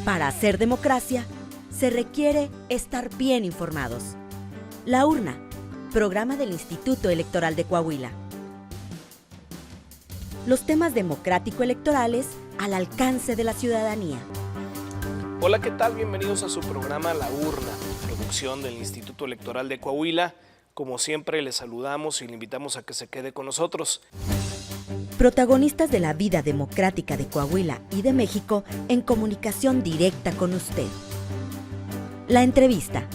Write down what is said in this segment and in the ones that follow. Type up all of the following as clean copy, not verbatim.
Para hacer democracia, se requiere estar bien informados. La Urna, programa del Instituto Electoral de Coahuila. Los temas democrático-electorales al alcance de la ciudadanía. Hola, ¿qué tal? Bienvenidos a su programa La Urna, producción del Instituto Electoral de Coahuila. Como siempre, les saludamos y le invitamos a que se quede con nosotros. Protagonistas de la vida democrática de Coahuila y de México en comunicación directa con usted. La entrevista.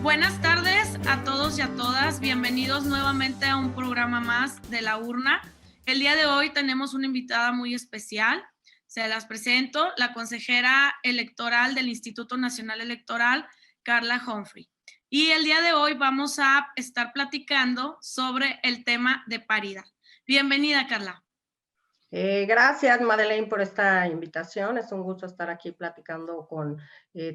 Buenas tardes a todos y a todas. Bienvenidos nuevamente a un programa más de La Urna. El día de hoy tenemos una invitada muy especial. Se las presento, la consejera electoral del Instituto Nacional Electoral, Carla Humphrey. Y el día de hoy vamos a estar platicando sobre el tema de paridad. Bienvenida, Carla. Gracias, Madeleine, por esta invitación. Es un gusto estar aquí platicando con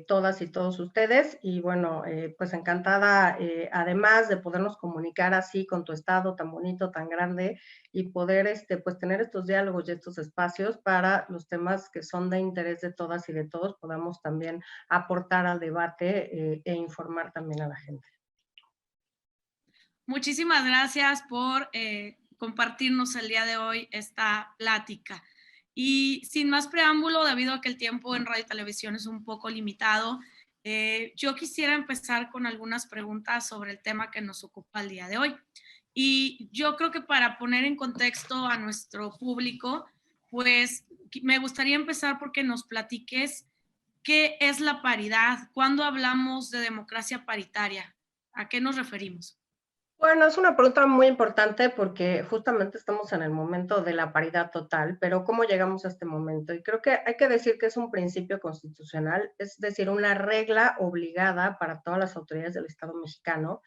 todas y todos ustedes. Y bueno, pues encantada, además de podernos comunicar así con tu estado tan bonito, tan grande, y poder pues tener estos diálogos y estos espacios para los temas que son de interés de todas y de todos, podamos también aportar al debate e informar también a la gente. Muchísimas gracias por compartirnos el día de hoy esta plática. Y sin más preámbulo, debido a que el tiempo en radio y televisión es un poco limitado, yo quisiera empezar con algunas preguntas sobre el tema que nos ocupa el día de hoy. Y yo creo que para poner en contexto a nuestro público, pues me gustaría empezar porque nos platiques qué es la paridad, cuándo hablamos de democracia paritaria, ¿a qué nos referimos? Bueno, es una pregunta muy importante porque justamente estamos en el momento de la paridad total, pero ¿cómo llegamos a este momento? Y creo que hay que decir que es un principio constitucional, es decir, una regla obligada para todas las autoridades del Estado mexicano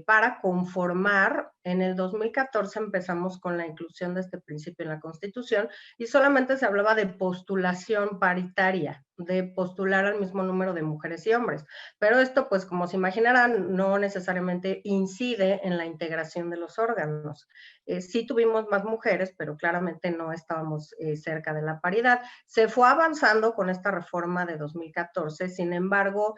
para conformar. En el 2014 empezamos con la inclusión de este principio en la Constitución y solamente se hablaba de postulación paritaria, de postular al mismo número de mujeres y hombres. Pero esto, pues como se imaginarán, no necesariamente incide en la integración de los órganos. Sí tuvimos más mujeres, pero claramente no estábamos cerca de la paridad. Se fue avanzando con esta reforma de 2014, sin embargo,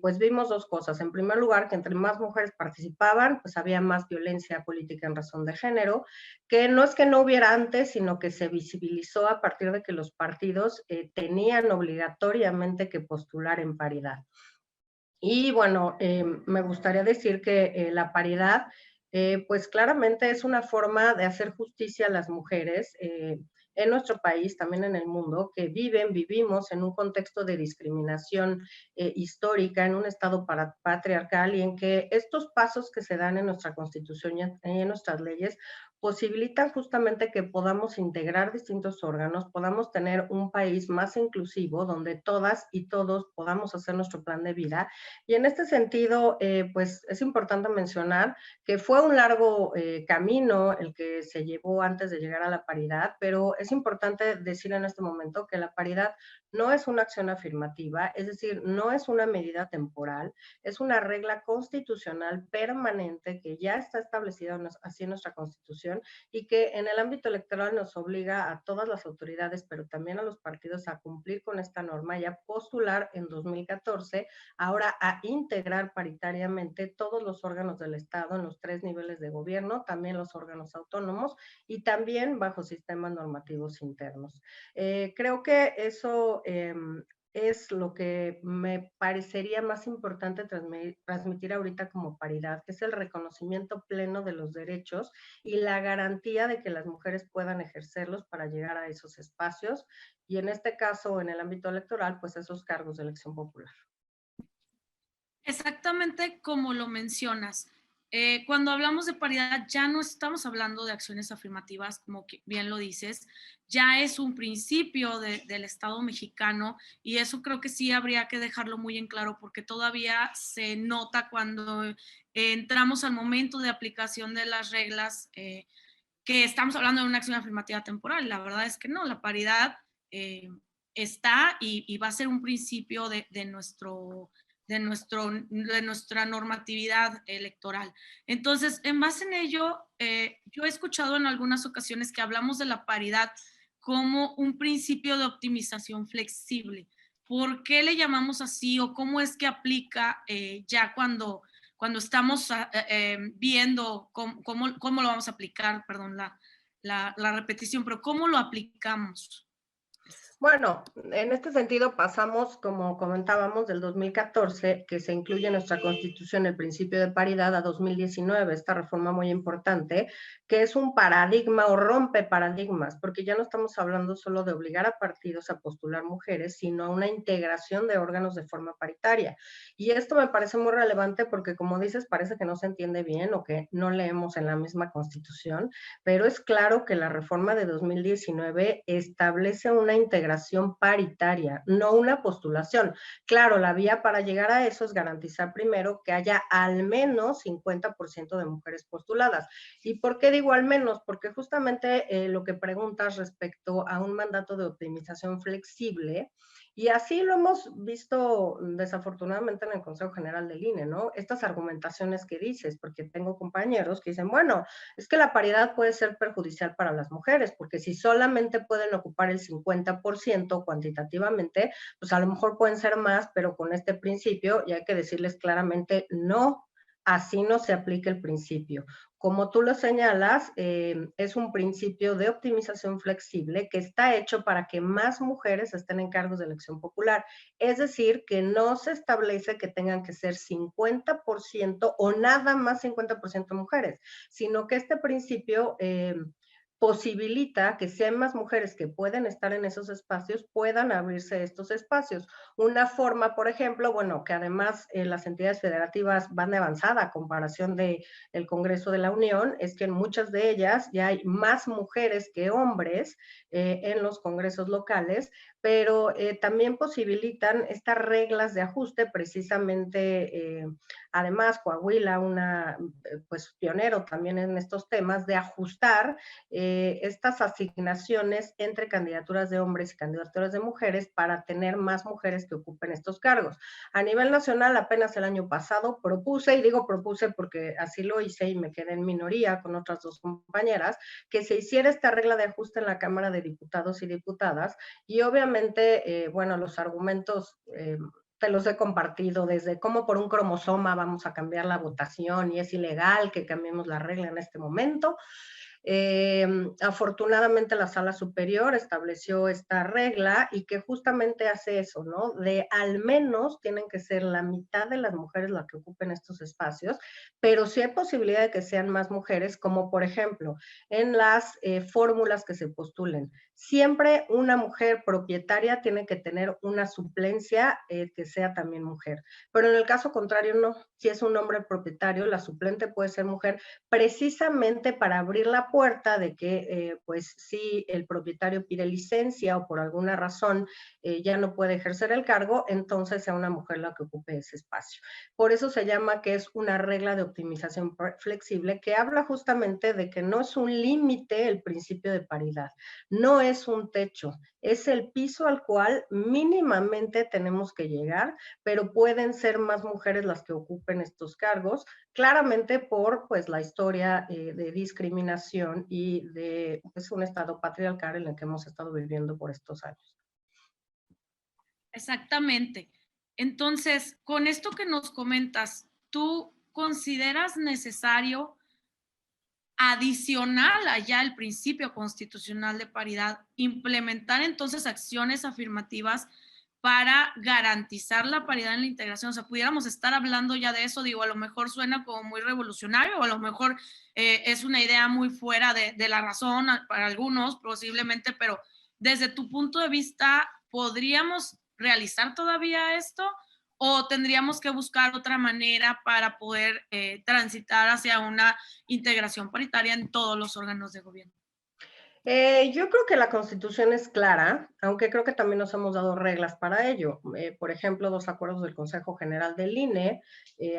pues vimos dos cosas. En primer lugar, que entre más mujeres participaban, pues había más violencia política en razón de género, que no es que no hubiera antes, sino que se visibilizó a partir de que los partidos tenían obligatoriamente que postular en paridad. Y bueno, me gustaría decir que la paridad, pues claramente es una forma de hacer justicia a las mujeres en nuestro país, también en el mundo, que vivimos en un contexto de discriminación histórica, en un estado patriarcal y en que estos pasos que se dan en nuestra Constitución y en nuestras leyes posibilitan justamente que podamos integrar distintos órganos, podamos tener un país más inclusivo donde todas y todos podamos hacer nuestro plan de vida. Y en este sentido, pues es importante mencionar que fue un largo camino el que se llevó antes de llegar a la paridad, pero es importante decir en este momento que la paridad no es una acción afirmativa, es decir, no es una medida temporal, es una regla constitucional permanente que ya está establecida así en nuestra Constitución y que en el ámbito electoral nos obliga a todas las autoridades, pero también a los partidos a cumplir con esta norma y a postular en 2014, ahora a integrar paritariamente todos los órganos del Estado en los 3 niveles de gobierno, también los órganos autónomos y también bajo sistemas normativos internos. Creo que eso es lo que me parecería más importante transmitir ahorita como paridad, que es el reconocimiento pleno de los derechos y la garantía de que las mujeres puedan ejercerlos para llegar a esos espacios y en este caso, en el ámbito electoral, pues esos cargos de elección popular. Exactamente como lo mencionas. Cuando hablamos de paridad ya no estamos hablando de acciones afirmativas, como bien lo dices, ya es un principio del Estado mexicano y eso creo que sí habría que dejarlo muy en claro porque todavía se nota cuando entramos al momento de aplicación de las reglas que estamos hablando de una acción afirmativa temporal. La verdad es que no, la paridad está y va a ser un principio de nuestra normatividad electoral. Entonces, en base en ello, yo he escuchado en algunas ocasiones que hablamos de la paridad como un principio de optimización flexible. ¿Por qué le llamamos así o cómo es que aplica ya cuando estamos viendo cómo lo vamos a aplicar, perdón, la repetición, pero cómo lo aplicamos? Bueno, en este sentido pasamos, como comentábamos, del 2014, que se incluye en nuestra Constitución el principio de paridad, a 2019, esta reforma muy importante, que es un paradigma o rompe paradigmas, porque ya no estamos hablando solo de obligar a partidos a postular mujeres, sino a una integración de órganos de forma paritaria. Y esto me parece muy relevante porque, como dices, parece que no se entiende bien o que no leemos en la misma Constitución, pero es claro que la reforma de 2019 establece una integración paritaria, no una postulación. Claro, la vía para llegar a eso es garantizar primero que haya al menos 50% de mujeres postuladas. ¿Y por qué digo al menos? Porque justamente lo que preguntas respecto a un mandato de optimización flexible, y así lo hemos visto desafortunadamente en el Consejo General del INE, ¿no? Estas argumentaciones que dices, porque tengo compañeros que dicen, bueno, es que la paridad puede ser perjudicial para las mujeres, porque si solamente pueden ocupar el 50% cuantitativamente, pues a lo mejor pueden ser más, pero con este principio, y hay que decirles claramente, no, así no se aplica el principio. Como tú lo señalas, es un principio de optimización flexible que está hecho para que más mujeres estén en cargos de elección popular. Es decir, que no se establece que tengan que ser 50% o nada más 50% mujeres, sino que este principio posibilita que si hay más mujeres que pueden estar en esos espacios, puedan abrirse estos espacios. Una forma, por ejemplo, bueno, que además las entidades federativas van de avanzada a comparación del Congreso de la Unión, es que en muchas de ellas ya hay más mujeres que hombres en los congresos locales, pero también posibilitan estas reglas de ajuste precisamente, además Coahuila, pues pionero también en estos temas, de ajustar estas asignaciones entre candidaturas de hombres y candidaturas de mujeres para tener más mujeres que ocupen estos cargos. A nivel nacional, apenas el año pasado propuse, y digo propuse porque así lo hice y me quedé en minoría con otras dos compañeras, que se hiciera esta regla de ajuste en la Cámara de Diputados y Diputadas, y obviamente, bueno, los argumentos te los he compartido, desde cómo por un cromosoma vamos a cambiar la votación y es ilegal que cambiemos la regla en este momento. Afortunadamente la Sala Superior estableció esta regla y que justamente hace eso, ¿no? De al menos tienen que ser la mitad de las mujeres las que ocupen estos espacios, pero sí hay posibilidad de que sean más mujeres, como por ejemplo en las fórmulas que se postulen. Siempre una mujer propietaria tiene que tener una suplencia que sea también mujer, pero en el caso contrario no. Si es un hombre propietario, la suplente puede ser mujer, precisamente para abrir la puerta de que, pues, si el propietario pide licencia o por alguna razón ya no puede ejercer el cargo, entonces sea una mujer la que ocupe ese espacio. Por eso se llama que es una regla de optimización flexible que habla justamente de que no es un límite el principio de paridad, no es un techo, es el piso al cual mínimamente tenemos que llegar, pero pueden ser más mujeres las que ocupen estos cargos, claramente por pues la historia de discriminación y de pues, un estado patriarcal en el que hemos estado viviendo por estos años. Exactamente. Entonces, con esto que nos comentas, ¿tú consideras necesario adicional allá el principio constitucional de paridad, implementar entonces acciones afirmativas para garantizar la paridad en la integración? O sea, pudiéramos estar hablando ya de eso, digo, a lo mejor suena como muy revolucionario o a lo mejor es una idea muy fuera de la razón para algunos posiblemente, pero desde tu punto de vista, ¿podríamos realizar todavía esto? ¿O tendríamos que buscar otra manera para poder transitar hacia una integración paritaria en todos los órganos de gobierno? Yo creo que la Constitución es clara aunque creo que también nos hemos dado reglas para ello. Por ejemplo, 2 acuerdos del Consejo General del INE,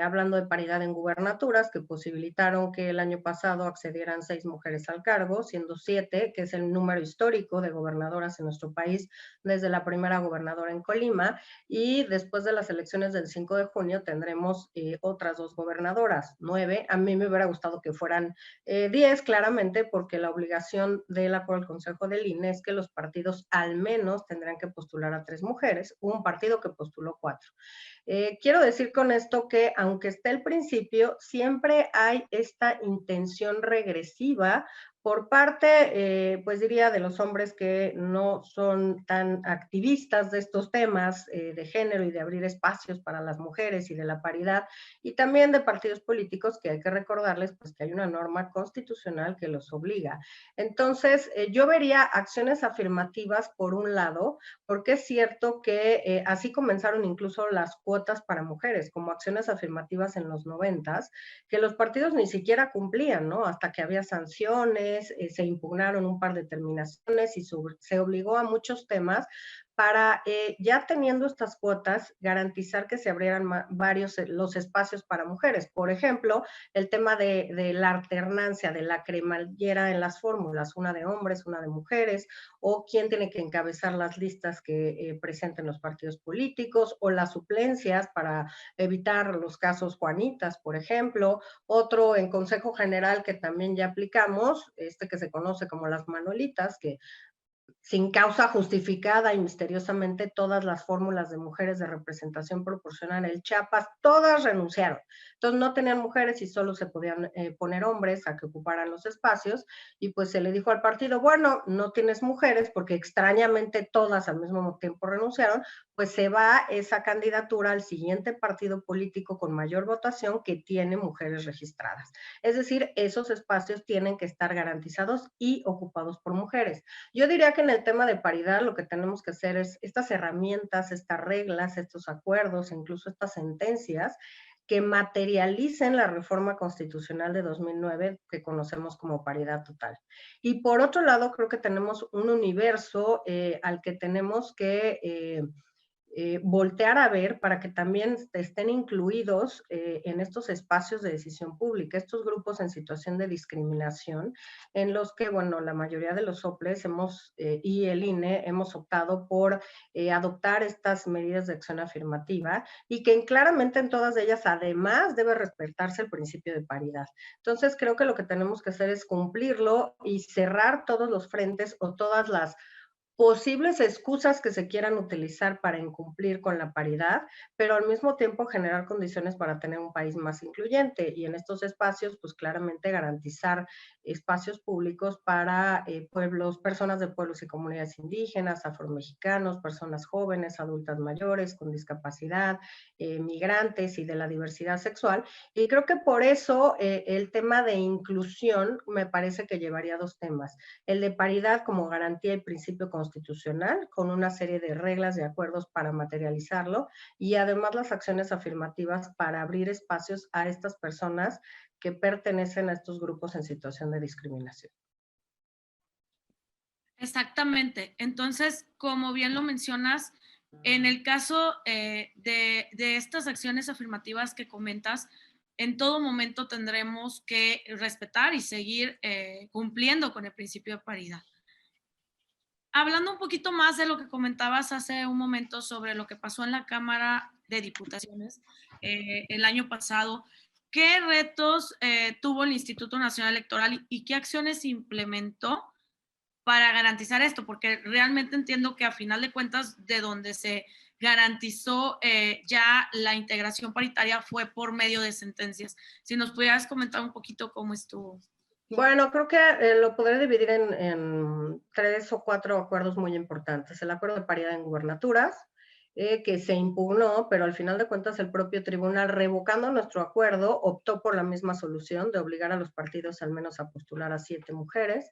hablando de paridad en gubernaturas, que posibilitaron que el año pasado accedieran 6 mujeres al cargo, siendo 7, que es el número histórico de gobernadoras en nuestro país desde la primera gobernadora en Colima, y después de las elecciones del 5 de junio tendremos otras 2 gobernadoras, 9. A mí me hubiera gustado que fueran 10, claramente, porque la obligación del acuerdo del Consejo del INE es que los partidos al menos tendrán que postular a 3 mujeres. Hubo un partido que postuló 4. Quiero decir con esto que, aunque esté el principio, siempre hay esta intención regresiva por parte, pues diría, de los hombres que no son tan activistas de estos temas de género y de abrir espacios para las mujeres y de la paridad, y también de partidos políticos que hay que recordarles pues que hay una norma constitucional que los obliga. Entonces, yo vería acciones afirmativas por un lado, porque es cierto que así comenzaron incluso las cuotas para mujeres, como acciones afirmativas en los 90s, que los partidos ni siquiera cumplían, ¿no? Hasta que había sanciones, se impugnaron un par de determinaciones y se obligó a muchos temas para, ya teniendo estas cuotas, garantizar que se abrieran varios los espacios para mujeres. Por ejemplo, el tema de la alternancia, de la cremallera en las fórmulas, una de hombres, una de mujeres, o quién tiene que encabezar las listas que presenten los partidos políticos, o las suplencias para evitar los casos Juanitas, por ejemplo. Otro en Consejo General que también ya aplicamos, que se conoce como las manuelitas, que sin causa justificada y misteriosamente todas las fórmulas de mujeres de representación proporcional en el Chiapas, todas renunciaron. Entonces no tenían mujeres y solo se podían poner hombres a que ocuparan los espacios, y pues se le dijo al partido, bueno, no tienes mujeres porque extrañamente todas al mismo tiempo renunciaron, pues se va esa candidatura al siguiente partido político con mayor votación que tiene mujeres registradas. Es decir, esos espacios tienen que estar garantizados y ocupados por mujeres. Yo diría que en el tema de paridad lo que tenemos que hacer es estas herramientas, estas reglas, estos acuerdos, incluso estas sentencias que materialicen la reforma constitucional de 2009 que conocemos como paridad total. Y por otro lado, creo que tenemos un universo al que tenemos que voltear a ver para que también estén incluidos en estos espacios de decisión pública, estos grupos en situación de discriminación, en los que, bueno, la mayoría de los soples y el INE hemos optado por adoptar estas medidas de acción afirmativa y que claramente en todas ellas además debe respetarse el principio de paridad. Entonces creo que lo que tenemos que hacer es cumplirlo y cerrar todos los frentes o todas las posibles excusas que se quieran utilizar para incumplir con la paridad, pero al mismo tiempo generar condiciones para tener un país más incluyente y en estos espacios, pues claramente garantizar espacios públicos para pueblos, personas de pueblos y comunidades indígenas, afromexicanos, personas jóvenes, adultas mayores, con discapacidad, migrantes y de la diversidad sexual. Y creo que por eso el tema de inclusión me parece que llevaría dos temas: el de paridad como garantía y principio constitucional, con una serie de reglas y acuerdos para materializarlo, y además las acciones afirmativas para abrir espacios a estas personas que pertenecen a estos grupos en situación de discriminación. Exactamente. Entonces, como bien lo mencionas, en el caso de estas acciones afirmativas que comentas, en todo momento tendremos que respetar y seguir cumpliendo con el principio de paridad. Hablando un poquito más de lo que comentabas hace un momento sobre lo que pasó en la Cámara de Diputaciones el año pasado, ¿qué retos tuvo el Instituto Nacional Electoral y qué acciones implementó para garantizar esto? Porque realmente entiendo que a final de cuentas de donde se garantizó ya la integración paritaria fue por medio de sentencias. Si nos pudieras comentar un poquito cómo estuvo. Bueno, creo que lo podré dividir en 3 o 4 acuerdos muy importantes. El acuerdo de paridad en gubernaturas, que se impugnó, pero al final de cuentas el propio tribunal, revocando nuestro acuerdo, optó por la misma solución de obligar a los partidos al menos a postular a 7 mujeres.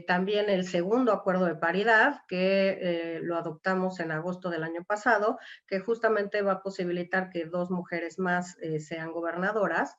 También el segundo acuerdo de paridad, que lo adoptamos en agosto del año pasado, que justamente va a posibilitar que 2 mujeres más sean gobernadoras.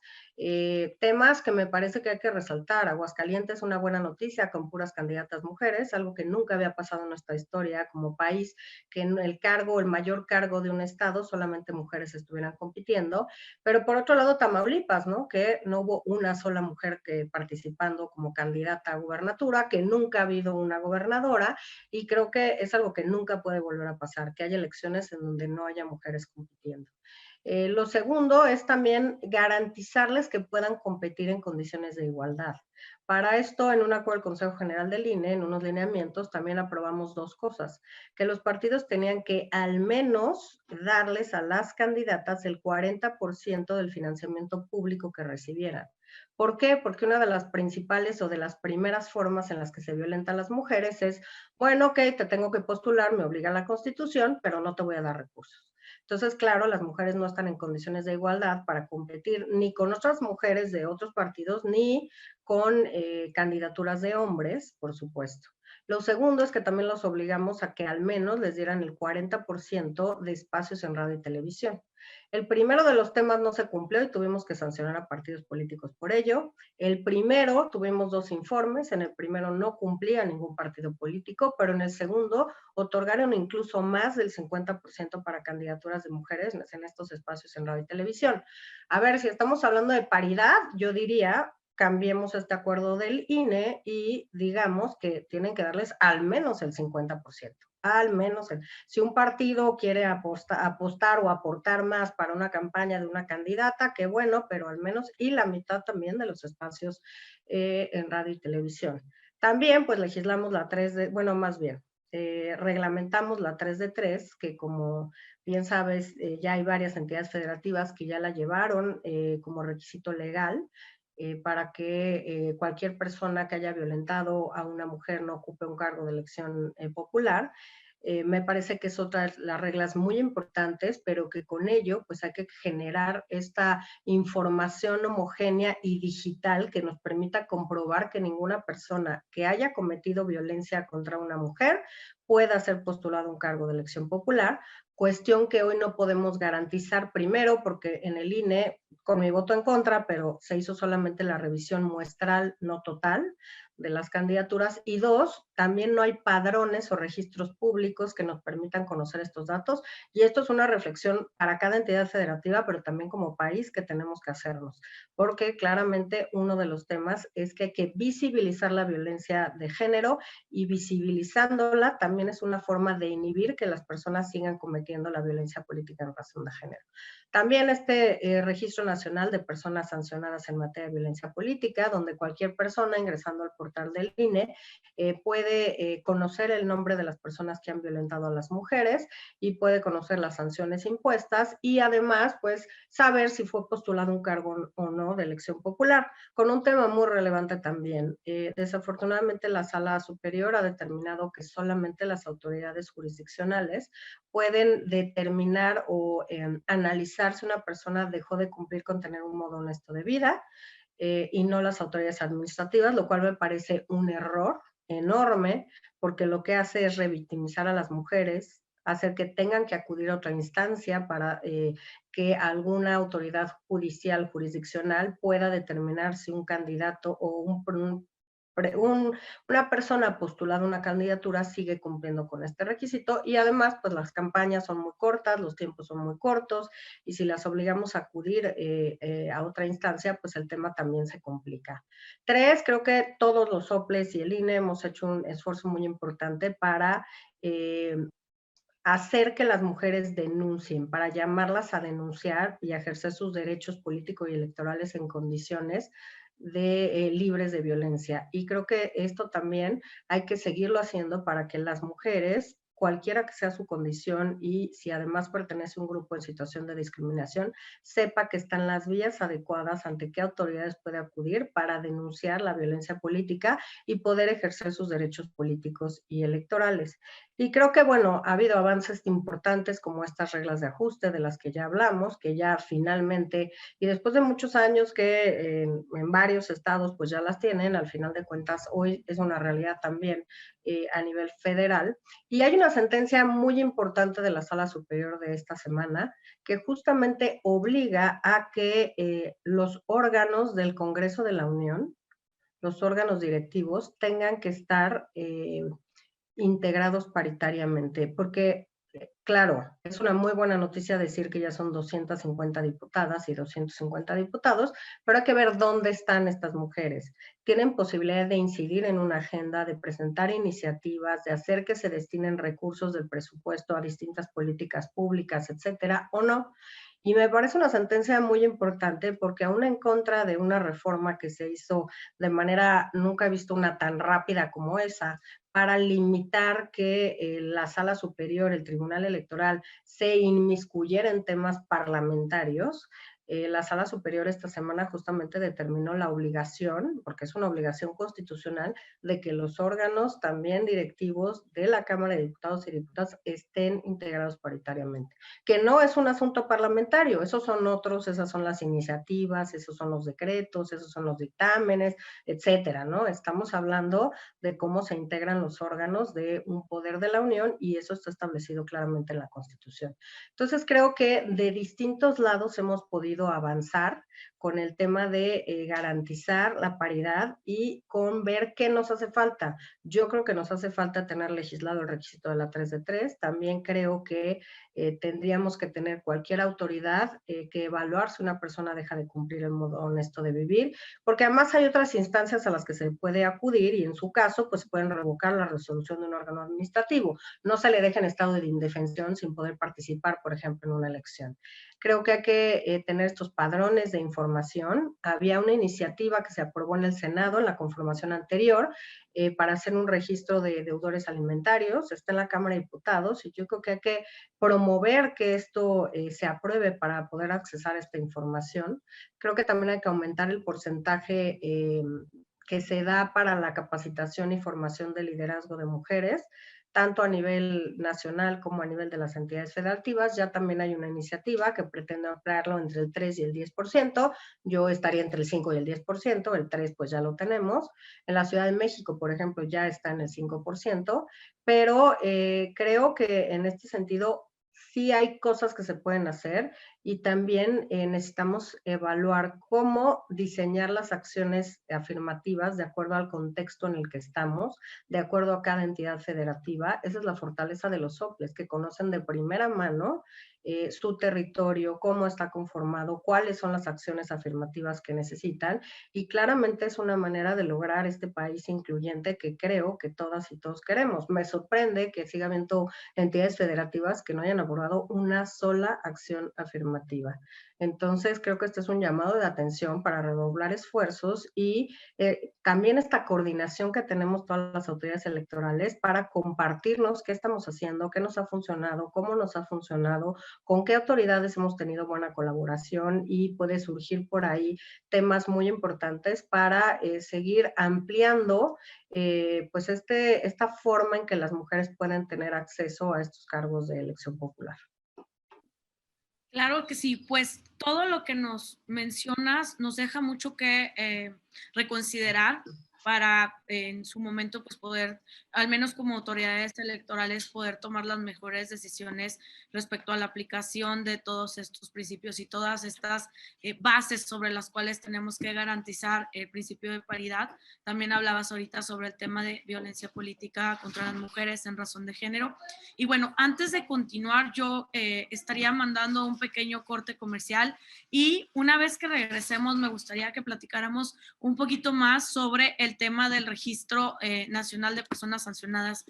Temas que me parece que hay que resaltar. Aguascalientes, una buena noticia con puras candidatas mujeres, algo que nunca había pasado en nuestra historia como país, que en el mayor cargo de un estado, solamente mujeres estuvieran compitiendo. Pero por otro lado, Tamaulipas, ¿no? Que no hubo una sola mujer que participando como candidata a gubernatura, que nunca ha habido una gobernadora, y creo que es algo que nunca puede volver a pasar, que haya elecciones en donde no haya mujeres compitiendo. Lo segundo es también garantizarles que puedan competir en condiciones de igualdad. Para esto, en un acuerdo del Consejo General del INE, en unos lineamientos, también aprobamos 2 cosas, que los partidos tenían que al menos darles a las candidatas el 40% del financiamiento público que recibieran. ¿Por qué? Porque una de las principales o de las primeras formas en las que se violentan las mujeres es, bueno, ok, te tengo que postular, me obliga la Constitución, pero no te voy a dar recursos. Entonces, claro, las mujeres no están en condiciones de igualdad para competir ni con otras mujeres de otros partidos, ni con candidaturas de hombres, por supuesto. Lo segundo es que también los obligamos a que al menos les dieran el 40% de espacios en radio y televisión. El primero de los temas no se cumplió y tuvimos que sancionar a partidos políticos por ello. El primero, tuvimos 2 informes, en el primero no cumplía ningún partido político, pero en el segundo otorgaron incluso más del 50% para candidaturas de mujeres en estos espacios en radio y televisión. A ver, si estamos hablando de paridad, yo diría, cambiemos este acuerdo del INE y digamos que tienen que darles al menos el 50%. Al menos, si un partido quiere apostar o aportar más para una campaña de una candidata, qué bueno, pero al menos, y la mitad también de los espacios en radio y televisión. También, pues legislamos la 3 de, bueno, más bien, reglamentamos la 3 de 3, que como bien sabes, ya hay varias entidades federativas que ya la llevaron como requisito legal, para que cualquier persona que haya violentado a una mujer no ocupe un cargo de elección popular. Me parece que es otra de las reglas muy importantes, pero que con ello pues hay que generar esta información homogénea y digital que nos permita comprobar que ninguna persona que haya cometido violencia contra una mujer pueda ser postulado a un cargo de elección popular, cuestión que hoy no podemos garantizar, primero porque en el INE, con mi voto en contra, pero se hizo solamente la revisión muestral, no total, de las candidaturas, y 2, también no hay padrones o registros públicos que nos permitan conocer estos datos, y esto es una reflexión para cada entidad federativa, pero también como país que tenemos que hacernos, porque claramente uno de los temas es que hay que visibilizar la violencia de género, y visibilizándola también es una forma de inhibir que las personas sigan cometiendo la violencia política en razón de género. También este Registro Nacional de Personas Sancionadas en Materia de Violencia Política, donde cualquier persona ingresando al portal del INE puede conocer el nombre de las personas que han violentado a las mujeres y puede conocer las sanciones impuestas y además pues saber si fue postulado un cargo o no de elección popular, con un tema muy relevante también. Desafortunadamente la Sala Superior ha determinado que solamente las autoridades jurisdiccionales pueden determinar o analizar si una persona dejó de cumplir con tener un modo honesto de vida y no las autoridades administrativas, lo cual me parece un error enorme, porque lo que hace es revictimizar a las mujeres, hacer que tengan que acudir a otra instancia para que alguna autoridad judicial, jurisdiccional, pueda determinar si un candidato o una persona postulada a una candidatura sigue cumpliendo con este requisito y además pues las campañas son muy cortas, los tiempos son muy cortos y si las obligamos a acudir a otra instancia pues el tema también se complica. 3, creo que todos los soples y el INE hemos hecho un esfuerzo muy importante para hacer que las mujeres denuncien, para llamarlas a denunciar y a ejercer sus derechos políticos y electorales en condiciones de libres de violencia. Y creo que esto también hay que seguirlo haciendo para que las mujeres, cualquiera que sea su condición y si además pertenece a un grupo en situación de discriminación, sepa que están las vías adecuadas ante qué autoridades puede acudir para denunciar la violencia política y poder ejercer sus derechos políticos y electorales. Y creo que, bueno, ha habido avances importantes como estas reglas de ajuste de las que ya hablamos, que ya finalmente, y después de muchos años que en varios estados pues ya las tienen, al final de cuentas hoy es una realidad también a nivel federal. Y hay una sentencia muy importante de la Sala Superior de esta semana que justamente obliga a que los órganos del Congreso de la Unión, los órganos directivos, tengan que estar integrados paritariamente, porque, claro, es una muy buena noticia decir que ya son 250 diputadas y 250 diputados, pero hay que ver dónde están estas mujeres. ¿Tienen posibilidad de incidir en una agenda, de presentar iniciativas, de hacer que se destinen recursos del presupuesto a distintas políticas públicas, etcétera, o no? Y me parece una sentencia muy importante porque aún en contra de una reforma que se hizo de manera, nunca he visto una tan rápida como esa, para limitar que la Sala Superior, el Tribunal Electoral, se inmiscuyera en temas parlamentarios. La Sala Superior esta semana justamente determinó la obligación, porque es una obligación constitucional, de que los órganos también directivos de la Cámara de Diputados y Diputadas estén integrados paritariamente. Que no es un asunto parlamentario, esos son otros, esas son las iniciativas, esos son los decretos, esos son los dictámenes, etcétera, ¿no? Estamos hablando de cómo se integran los órganos de un poder de la Unión y eso está establecido claramente en la Constitución. Entonces creo que de distintos lados hemos podido avanzar con el tema de garantizar la paridad y con ver qué nos hace falta. Yo creo que nos hace falta tener legislado el requisito de la 3 de 3. También creo que tendríamos que tener cualquier autoridad que evaluar si una persona deja de cumplir el modo honesto de vivir, porque además hay otras instancias a las que se puede acudir y en su caso pues pueden revocar la resolución de un órgano administrativo. No se le deja en estado de indefensión sin poder participar, por ejemplo, en una elección. Creo que hay que tener estos padrones de información. Había una iniciativa que se aprobó en el Senado en la conformación anterior para hacer un registro de deudores alimentarios. Está en la Cámara de Diputados y yo creo que hay que promover que esto se apruebe para poder accesar a esta información. Creo que también hay que aumentar el porcentaje que se da para la capacitación y formación de liderazgo de mujeres, tanto a nivel nacional como a nivel de las entidades federativas. Ya también hay una iniciativa que pretende ampliarlo entre el 3 y el 10%. Yo estaría entre el 5 y el 10%, el 3 pues ya lo tenemos. En la Ciudad de México, por ejemplo, ya está en el 5%, pero creo que en este sentido sí hay cosas que se pueden hacer y también necesitamos evaluar cómo diseñar las acciones afirmativas de acuerdo al contexto en el que estamos, de acuerdo a cada entidad federativa. Esa es la fortaleza de los soples, que conocen de primera mano su territorio, cómo está conformado, cuáles son las acciones afirmativas que necesitan, y claramente es una manera de lograr este país incluyente que creo que todas y todos queremos. Me sorprende que siga habiendo entidades federativas que no hayan abordado una sola acción afirmativa. Entonces, creo que este es un llamado de atención para redoblar esfuerzos y también esta coordinación que tenemos todas las autoridades electorales para compartirnos qué estamos haciendo, qué nos ha funcionado, cómo nos ha funcionado, con qué autoridades hemos tenido buena colaboración, y puede surgir por ahí temas muy importantes para seguir ampliando pues esta forma en que las mujeres pueden tener acceso a estos cargos de elección popular. Claro que sí, pues todo lo que nos mencionas nos deja mucho que reconsiderar para en su momento pues poder, al menos como autoridades electorales, poder tomar las mejores decisiones respecto a la aplicación de todos estos principios y todas estas bases sobre las cuales tenemos que garantizar el principio de paridad. También hablabas ahorita sobre el tema de violencia política contra las mujeres en razón de género. Y bueno, antes de continuar, yo estaría mandando un pequeño corte comercial y una vez que regresemos me gustaría que platicáramos un poquito más sobre el tema del registro nacional de personas sancionadas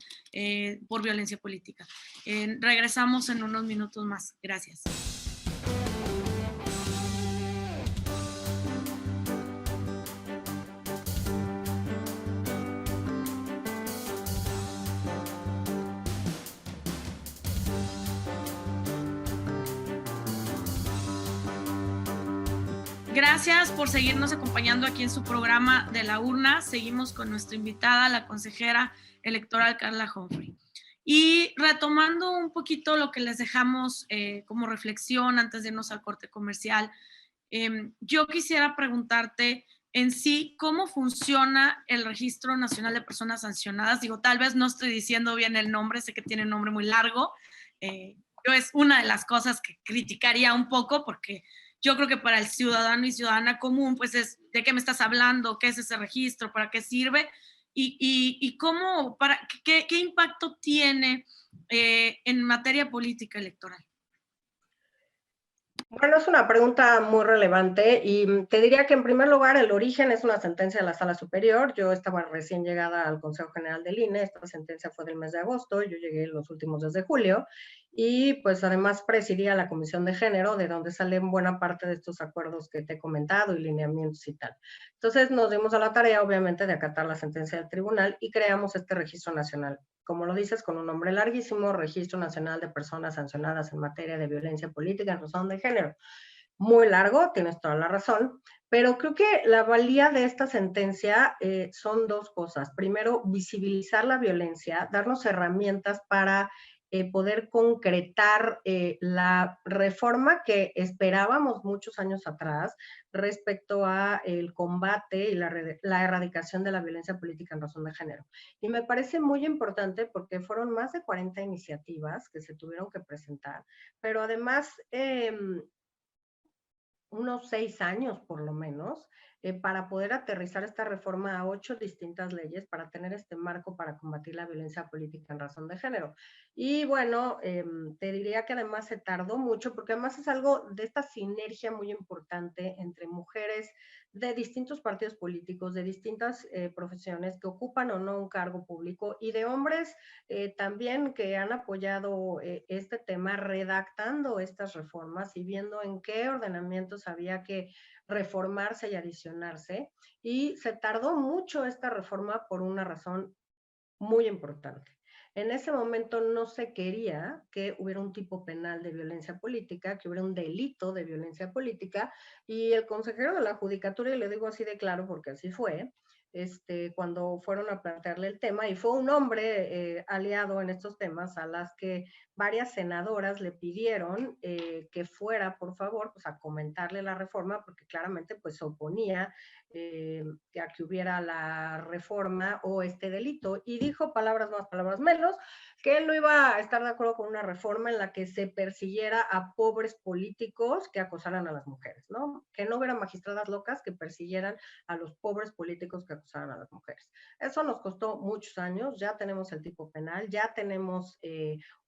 por violencia política. Regresamos en unos minutos más. Gracias. Gracias por seguirnos acompañando aquí en su programa de La Urna. Seguimos con nuestra invitada, la consejera electoral Carla Humphrey. Y retomando un poquito lo que les dejamos como reflexión antes de irnos al corte comercial, yo quisiera preguntarte en sí cómo funciona el Registro Nacional de Personas Sancionadas. Digo, tal vez no estoy diciendo bien el nombre, sé que tiene un nombre muy largo. Yo es una de las cosas que criticaría un poco porque yo creo que para el ciudadano y ciudadana común, pues es de qué me estás hablando, qué es ese registro, para qué sirve y cómo, qué impacto tiene en materia política electoral. Bueno, es una pregunta muy relevante y te diría que en primer lugar el origen es una sentencia de la Sala Superior. Yo estaba recién llegada al Consejo General del INE, esta sentencia fue del mes de agosto, yo llegué los últimos días de julio y pues además presidía la Comisión de Género, de donde salen buena parte de estos acuerdos que te he comentado y lineamientos y tal. Entonces nos dimos a la tarea obviamente de acatar la sentencia del tribunal y creamos este registro nacional. Como lo dices, con un nombre larguísimo, Registro Nacional de Personas Sancionadas en Materia de Violencia Política en Razón de Género. Muy largo, tienes toda la razón, pero creo que la valía de esta sentencia son dos cosas. Primero, visibilizar la violencia, darnos herramientas para poder concretar la reforma que esperábamos muchos años atrás respecto a el combate y la erradicación de la violencia política en razón de género. Y me parece muy importante porque fueron más de 40 iniciativas que se tuvieron que presentar, pero además unos 6 años por lo menos, para poder aterrizar esta reforma a 8 distintas leyes, para tener este marco para combatir la violencia política en razón de género. Y bueno, te diría que además se tardó mucho, porque además es algo de esta sinergia muy importante entre mujeres de distintos partidos políticos, de distintas profesiones que ocupan o no un cargo público, y de hombres también que han apoyado este tema redactando estas reformas y viendo en qué ordenamientos había que reformarse y adicionarse. Y se tardó mucho esta reforma por una razón muy importante. En ese momento no se quería que hubiera un tipo penal de violencia política, que hubiera un delito de violencia política, y el consejero de la Judicatura, y le digo así de claro porque así fue, cuando fueron a plantearle el tema, y fue un hombre aliado en estos temas a las que varias senadoras le pidieron que fuera, por favor, pues a comentarle la reforma, porque claramente pues se oponía a que hubiera la reforma o este delito, y dijo palabras más, palabras menos, que él no iba a estar de acuerdo con una reforma en la que se persiguiera a pobres políticos que acosaran a las mujeres, ¿no? Que no hubiera magistradas locas que persiguieran a los pobres políticos que acosaran a las mujeres. Eso nos costó muchos años, ya tenemos el tipo penal, ya tenemos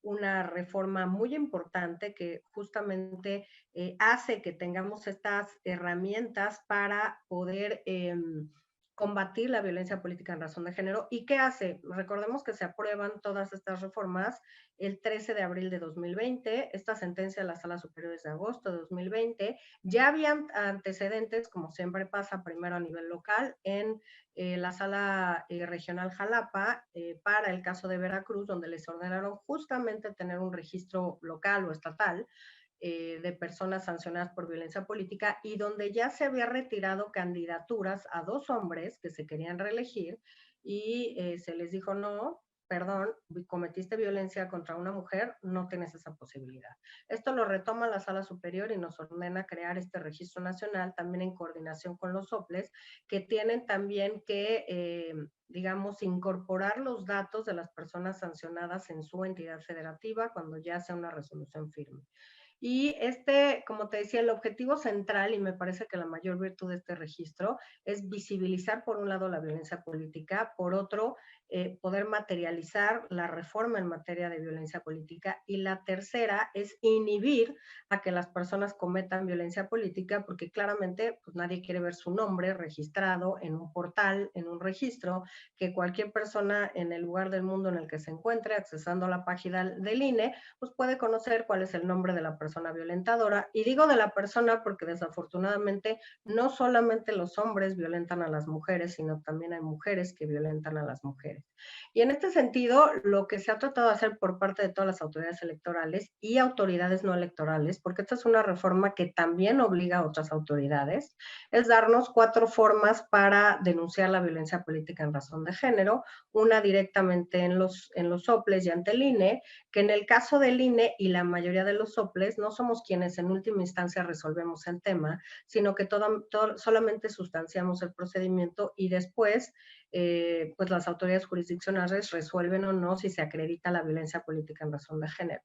una reforma muy importante que justamente hace que tengamos estas herramientas para poder combatir la violencia política en razón de género. ¿Y qué hace? Recordemos que se aprueban todas estas reformas el 13 de abril de 2020, esta sentencia de la Sala Superior es de agosto de 2020, ya habían antecedentes, como siempre pasa primero a nivel local, en la Sala Regional Jalapa, para el caso de Veracruz, donde les ordenaron justamente tener un registro local o estatal, de personas sancionadas por violencia política y donde ya se había retirado candidaturas a 2 hombres que se querían reelegir y se les dijo no, perdón, cometiste violencia contra una mujer, no tienes esa posibilidad. Esto lo retoma la Sala Superior y nos ordena crear este registro nacional también en coordinación con los soples que tienen también que digamos, incorporar los datos de las personas sancionadas en su entidad federativa cuando ya sea una resolución firme. Y como te decía, el objetivo central, y me parece que la mayor virtud de este registro, es visibilizar por un lado la violencia política, por otro, poder materializar la reforma en materia de violencia política, y la tercera es inhibir a que las personas cometan violencia política, porque claramente pues, nadie quiere ver su nombre registrado en un portal, en un registro, que cualquier persona en el lugar del mundo en el que se encuentre, accesando a la página del INE, pues puede conocer cuál es el nombre de la persona persona violentadora. Y digo de la persona porque desafortunadamente no solamente los hombres violentan a las mujeres, sino también hay mujeres que violentan a las mujeres. Y en este sentido, lo que se ha tratado de hacer por parte de todas las autoridades electorales y autoridades no electorales, porque esta es una reforma que también obliga a otras autoridades, es darnos 4 formas para denunciar la violencia política en razón de género, una directamente en los soples y ante el INE, que en el caso del INE y la mayoría de los soples no somos quienes en última instancia resolvemos el tema, sino que solamente sustanciamos el procedimiento y después pues las autoridades jurisdiccionales resuelven o no si se acredita la violencia política en razón de género.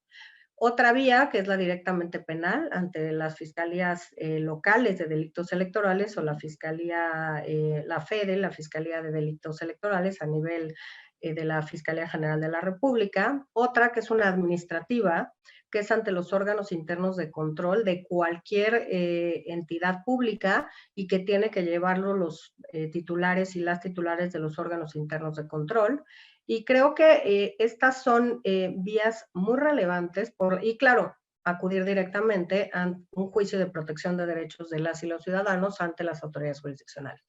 Otra vía, que es la directamente penal, ante las fiscalías locales de delitos electorales o la fiscalía, la FEDE, la Fiscalía de Delitos Electorales a nivel de la Fiscalía General de la República. Otra, que es una administrativa, que es ante los órganos internos de control de cualquier entidad pública y que tiene que llevarlo los titulares y las titulares de los órganos internos de control. Y creo que estas son vías muy relevantes y claro, acudir directamente a un juicio de protección de derechos de las y los ciudadanos ante las autoridades jurisdiccionales.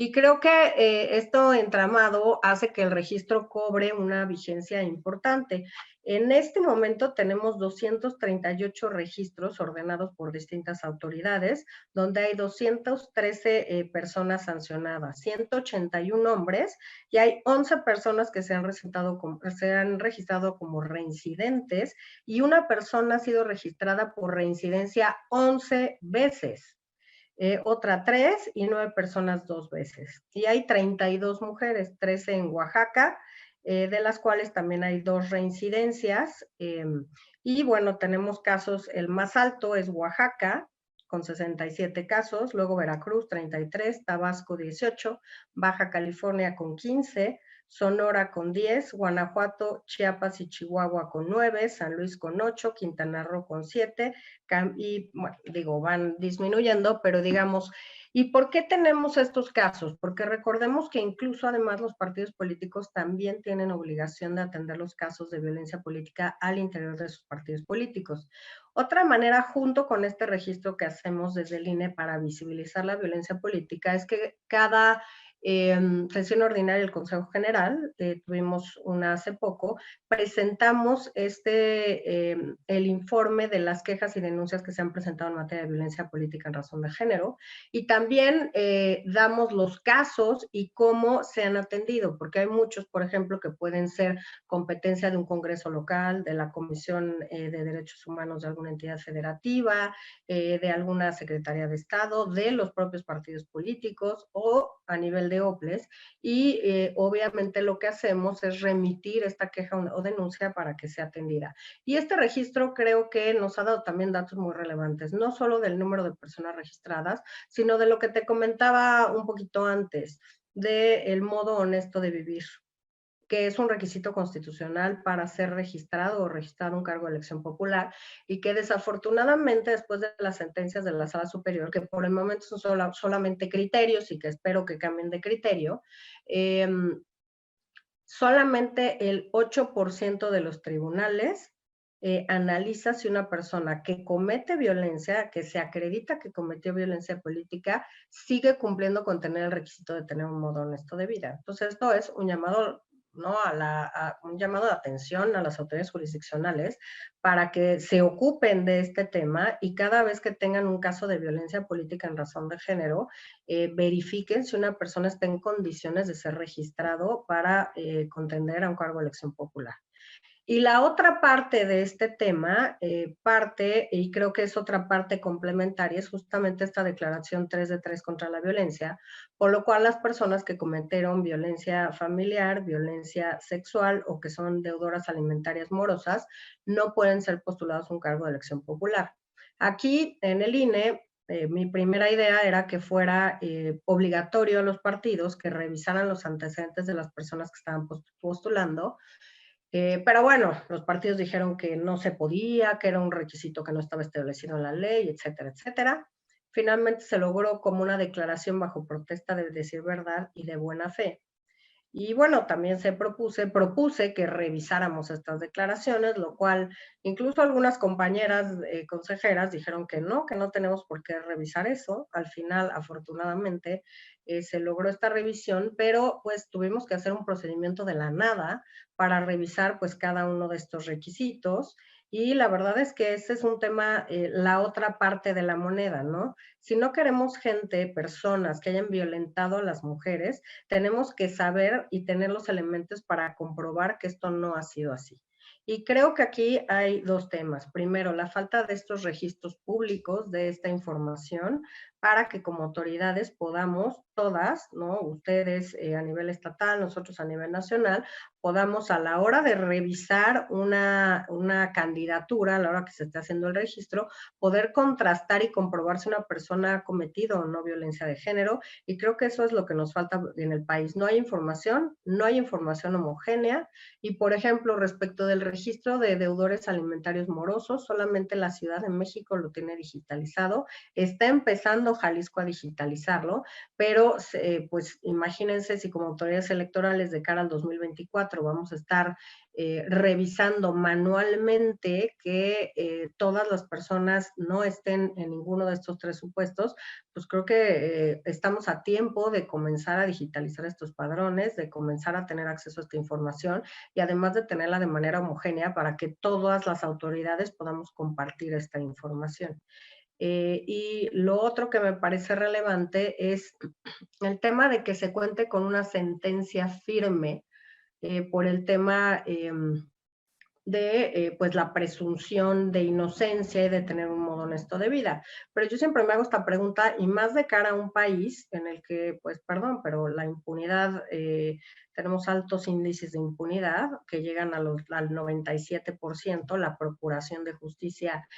Y creo que esto entramado hace que el registro cobre una vigencia importante. En este momento tenemos 238 registros ordenados por distintas autoridades, donde hay 213 personas sancionadas, 181 hombres, y hay 11 personas que se han registrado como reincidentes, y una persona ha sido registrada por reincidencia 11 veces. Otra 3 y 9 personas 2 veces. Y hay 32 mujeres, 13 en Oaxaca, de las cuales también hay 2 reincidencias. Y bueno, tenemos casos, el más alto es Oaxaca, con 67 casos, luego Veracruz 33, Tabasco 18, Baja California con 15, Sonora con 10, Guanajuato, Chiapas y Chihuahua con 9, San Luis con 8, Quintana Roo con 7, y bueno, digo, van disminuyendo, pero digamos, ¿y por qué tenemos estos casos? Porque recordemos que incluso además los partidos políticos también tienen obligación de atender los casos de violencia política al interior de sus partidos políticos. Otra manera, junto con este registro que hacemos desde el INE para visibilizar la violencia política, es que cada sesión ordinaria del Consejo General, tuvimos una hace poco, presentamos el informe de las quejas y denuncias que se han presentado en materia de violencia política en razón de género, y también damos los casos y cómo se han atendido, porque hay muchos, por ejemplo, que pueden ser competencia de un congreso local, de la Comisión de Derechos Humanos de alguna entidad federativa, de alguna secretaría de Estado, de los propios partidos políticos o a nivel de OPLES, y obviamente lo que hacemos es remitir esta queja o denuncia para que sea atendida. Y este registro creo que nos ha dado también datos muy relevantes, no solo del número de personas registradas, sino de lo que te comentaba un poquito antes, del modo honesto de vivir, que es un requisito constitucional para ser registrado o registrado un cargo de elección popular, y que desafortunadamente después de las sentencias de la Sala Superior, que por el momento son solamente criterios y que espero que cambien de criterio, solamente el 8% de los tribunales analiza si una persona que comete violencia, que se acredita que cometió violencia política, sigue cumpliendo con tener el requisito de tener un modo honesto de vida. Entonces esto es un llamado, ¿no? Un llamado de atención a las autoridades jurisdiccionales para que se ocupen de este tema y cada vez que tengan un caso de violencia política en razón de género, verifiquen si una persona está en condiciones de ser registrado para contender a un cargo de elección popular. Y la otra parte de este tema, y creo que es otra parte complementaria, es justamente esta declaración 3 de 3 contra la violencia, por lo cual las personas que cometieron violencia familiar, violencia sexual o que son deudoras alimentarias morosas, no pueden ser postulados a un cargo de elección popular. Aquí en el INE, mi primera idea era que fuera obligatorio a los partidos que revisaran los antecedentes de las personas que estaban postulando. Pero bueno, los partidos dijeron que no se podía, que era un requisito que no estaba establecido en la ley, etcétera, etcétera. Finalmente se logró como una declaración bajo protesta de decir verdad y de buena fe. Y bueno, también propuse que revisáramos estas declaraciones, lo cual incluso algunas compañeras consejeras dijeron que no tenemos por qué revisar eso. Al final, afortunadamente, se logró esta revisión, pero pues tuvimos que hacer un procedimiento de la nada para revisar pues cada uno de estos requisitos. Y la verdad es que ese es un tema, la otra parte de la moneda, ¿no? Si no queremos personas que hayan violentado a las mujeres, tenemos que saber y tener los elementos para comprobar que esto no ha sido así. Y creo que aquí hay dos temas. Primero, la falta de estos registros públicos de esta información para que como autoridades podamos todas, ¿no? Ustedes a nivel estatal, nosotros a nivel nacional, podamos a la hora de revisar una candidatura, a la hora que se esté haciendo el registro, poder contrastar y comprobar si una persona ha cometido o no violencia de género. Y creo que eso es lo que nos falta en el país. No hay información homogénea. Y, por ejemplo, respecto del registro de deudores alimentarios morosos, solamente la Ciudad de México lo tiene digitalizado. Está empezando Jalisco a digitalizarlo, pero pues imagínense si como autoridades electorales de cara al 2024 vamos a estar revisando manualmente que todas las personas no estén en ninguno de estos tres supuestos, pues creo que estamos a tiempo de comenzar a digitalizar estos padrones, de comenzar a tener acceso a esta información y además de tenerla de manera homogénea para que todas las autoridades podamos compartir esta información. Y lo otro que me parece relevante es el tema de que se cuente con una sentencia firme por el tema de pues la presunción de inocencia y de tener un modo honesto de vida. Pero yo siempre me hago esta pregunta y más de cara a un país en el que, pues perdón, pero la impunidad, tenemos altos índices de impunidad que llegan al 97%, la procuración de justicia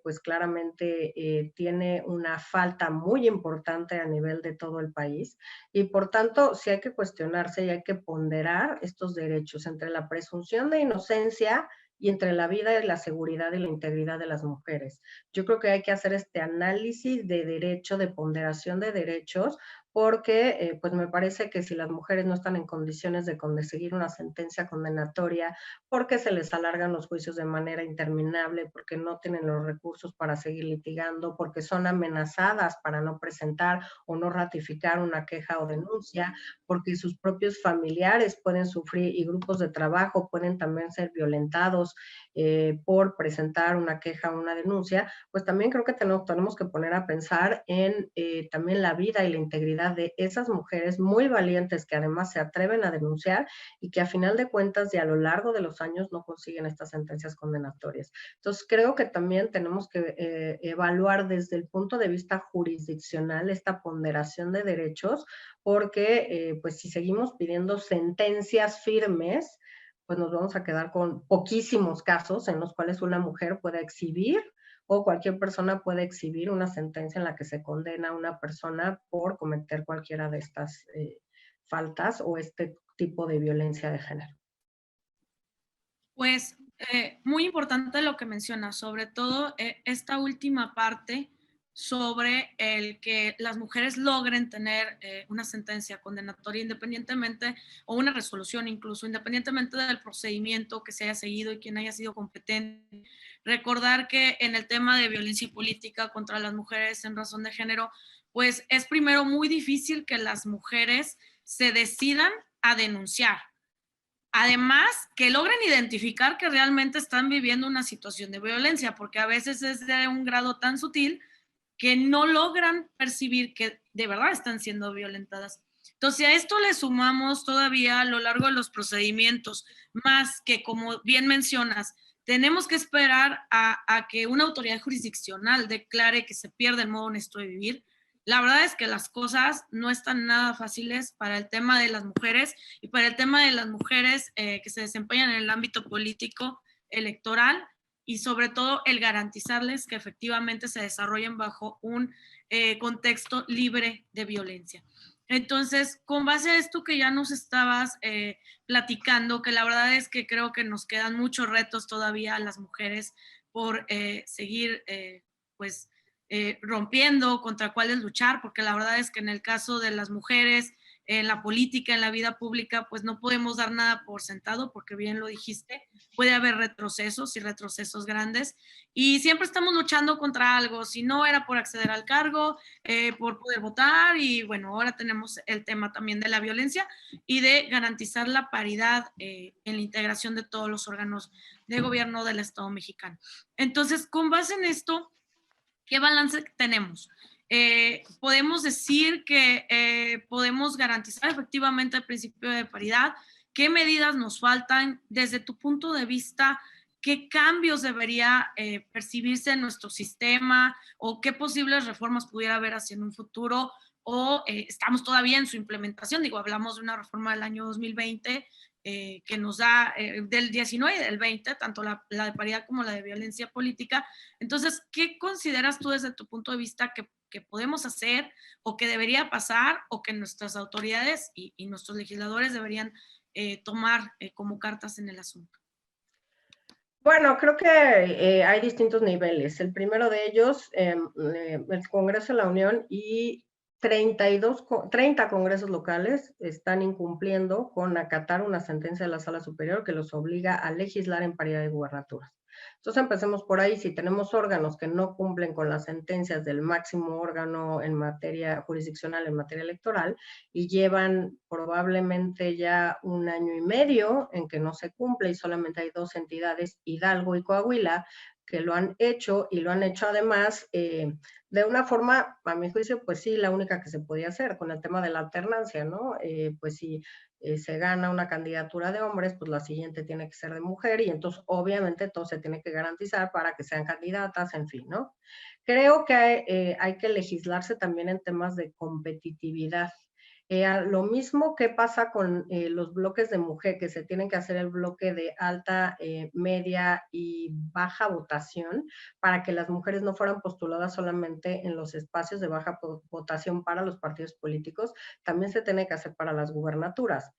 pues claramente tiene una falta muy importante a nivel de todo el país y por tanto sí hay que cuestionarse y hay que ponderar estos derechos entre la presunción de inocencia y entre la vida y la seguridad y la integridad de las mujeres. Yo creo que hay que hacer este análisis de derecho, de ponderación de derechos, porque pues me parece que si las mujeres no están en condiciones de conseguir una sentencia condenatoria, porque se les alargan los juicios de manera interminable, porque no tienen los recursos para seguir litigando, porque son amenazadas para no presentar o no ratificar una queja o denuncia, porque sus propios familiares pueden sufrir y grupos de trabajo pueden también ser violentados por presentar una queja o una denuncia, pues también creo que tenemos que poner a pensar en también la vida y la integridad de esas mujeres muy valientes que además se atreven a denunciar y que a final de cuentas y a lo largo de los años no consiguen estas sentencias condenatorias. Entonces creo que también tenemos que evaluar desde el punto de vista jurisdiccional esta ponderación de derechos, porque pues si seguimos pidiendo sentencias firmes, pues nos vamos a quedar con poquísimos casos en los cuales una mujer pueda exhibir o cualquier persona puede exhibir una sentencia en la que se condena a una persona por cometer cualquiera de estas faltas o este tipo de violencia de género. Pues muy importante lo que mencionas, sobre todo esta última parte sobre el que las mujeres logren tener una sentencia condenatoria independientemente, o una resolución incluso, independientemente del procedimiento que se haya seguido y quién haya sido competente. Recordar que en el tema de violencia política contra las mujeres en razón de género, pues es primero muy difícil que las mujeres se decidan a denunciar. Además, que logren identificar que realmente están viviendo una situación de violencia, porque a veces es de un grado tan sutil que no logran percibir que de verdad están siendo violentadas. Entonces, si a esto le sumamos todavía a lo largo de los procedimientos, más que, como bien mencionas, tenemos que esperar a que una autoridad jurisdiccional declare que se pierde el modo honesto de vivir. La verdad es que las cosas no están nada fáciles para el tema de las mujeres y para el tema de las mujeres que se desempeñan en el ámbito político, electoral, y sobre todo el garantizarles que efectivamente se desarrollen bajo un contexto libre de violencia. Entonces, con base a esto que ya nos estabas platicando, que la verdad es que creo que nos quedan muchos retos todavía a las mujeres por seguir rompiendo, contra cuáles luchar, porque la verdad es que en el caso de las mujeres en la política, en la vida pública, pues no podemos dar nada por sentado, porque bien lo dijiste, puede haber retrocesos y retrocesos grandes, y siempre estamos luchando contra algo. Si no era por acceder al cargo, por poder votar, y bueno, ahora tenemos el tema también de la violencia y de garantizar la paridad en la integración de todos los órganos de gobierno del Estado mexicano. Entonces, con base en esto, ¿qué balance tenemos? Podemos decir que podemos garantizar efectivamente el principio de paridad. ¿Qué medidas nos faltan desde tu punto de vista? ¿Qué cambios debería percibirse en nuestro sistema o qué posibles reformas pudiera haber hacia un futuro? ¿O estamos todavía en su implementación? Digo, hablamos de una reforma del año 2020 que nos da del 19 y del 20, tanto la de paridad como la de violencia política. Entonces, ¿qué consideras tú desde tu punto de vista que podemos hacer o que debería pasar o que nuestras autoridades y nuestros legisladores deberían tomar como cartas en el asunto? Bueno, creo que hay distintos niveles. El primero de ellos, el Congreso de la Unión y 30 congresos locales están incumpliendo con acatar una sentencia de la Sala Superior que los obliga a legislar en paridad de gubernaturas. Entonces empecemos por ahí. Si tenemos órganos que no cumplen con las sentencias del máximo órgano en materia jurisdiccional, en materia electoral, y llevan probablemente ya 1 año y medio en que no se cumple y solamente hay 2 entidades, Hidalgo y Coahuila, que lo han hecho y lo han hecho además de una forma, a mi juicio, pues sí, la única que se podía hacer con el tema de la alternancia, ¿no? Pues si se gana una candidatura de hombres, pues la siguiente tiene que ser de mujer y entonces obviamente todo se tiene que garantizar para que sean candidatas, en fin, ¿no? Creo que hay que legislarse también en temas de competitividad. Lo mismo que pasa con los bloques de mujer, que se tienen que hacer el bloque de alta, media y baja votación para que las mujeres no fueran postuladas solamente en los espacios de baja votación para los partidos políticos, también se tiene que hacer para las gubernaturas.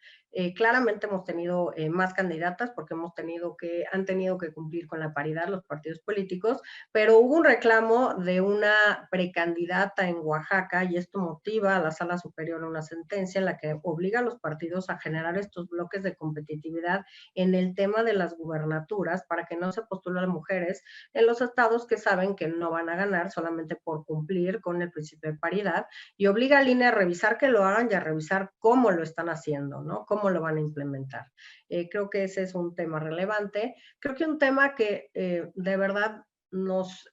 Claramente hemos tenido más candidatas porque han tenido que cumplir con la paridad los partidos políticos, pero hubo un reclamo de una precandidata en Oaxaca y esto motiva a la Sala Superior a una sentencia en la que obliga a los partidos a generar estos bloques de competitividad en el tema de las gubernaturas para que no se postulen mujeres en los estados que saben que no van a ganar solamente por cumplir con el principio de paridad y obliga al INE a revisar que lo hagan y a revisar cómo lo están haciendo, ¿no? Cómo lo van a implementar. Creo que ese es un tema relevante. Creo que un tema que de verdad nos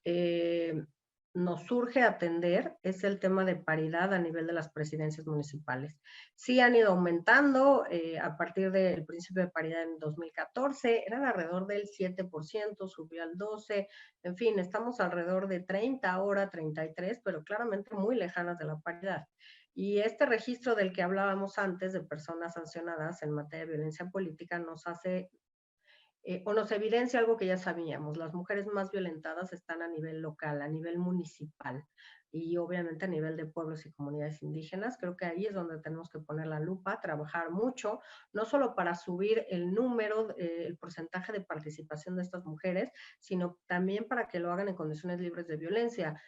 surge atender es el tema de paridad a nivel de las presidencias municipales. Sí han ido aumentando a partir del principio de paridad en 2014, eran alrededor del 7%, subió al 12%, en fin, estamos alrededor de 30 ahora, 33, pero claramente muy lejanas de la paridad. Y este registro del que hablábamos antes de personas sancionadas en materia de violencia política nos hace o nos evidencia algo que ya sabíamos. Las mujeres más violentadas están a nivel local, a nivel municipal y obviamente a nivel de pueblos y comunidades indígenas. Creo que ahí es donde tenemos que poner la lupa, trabajar mucho, no solo para subir el número, el porcentaje de participación de estas mujeres, sino también para que lo hagan en condiciones libres de violencia.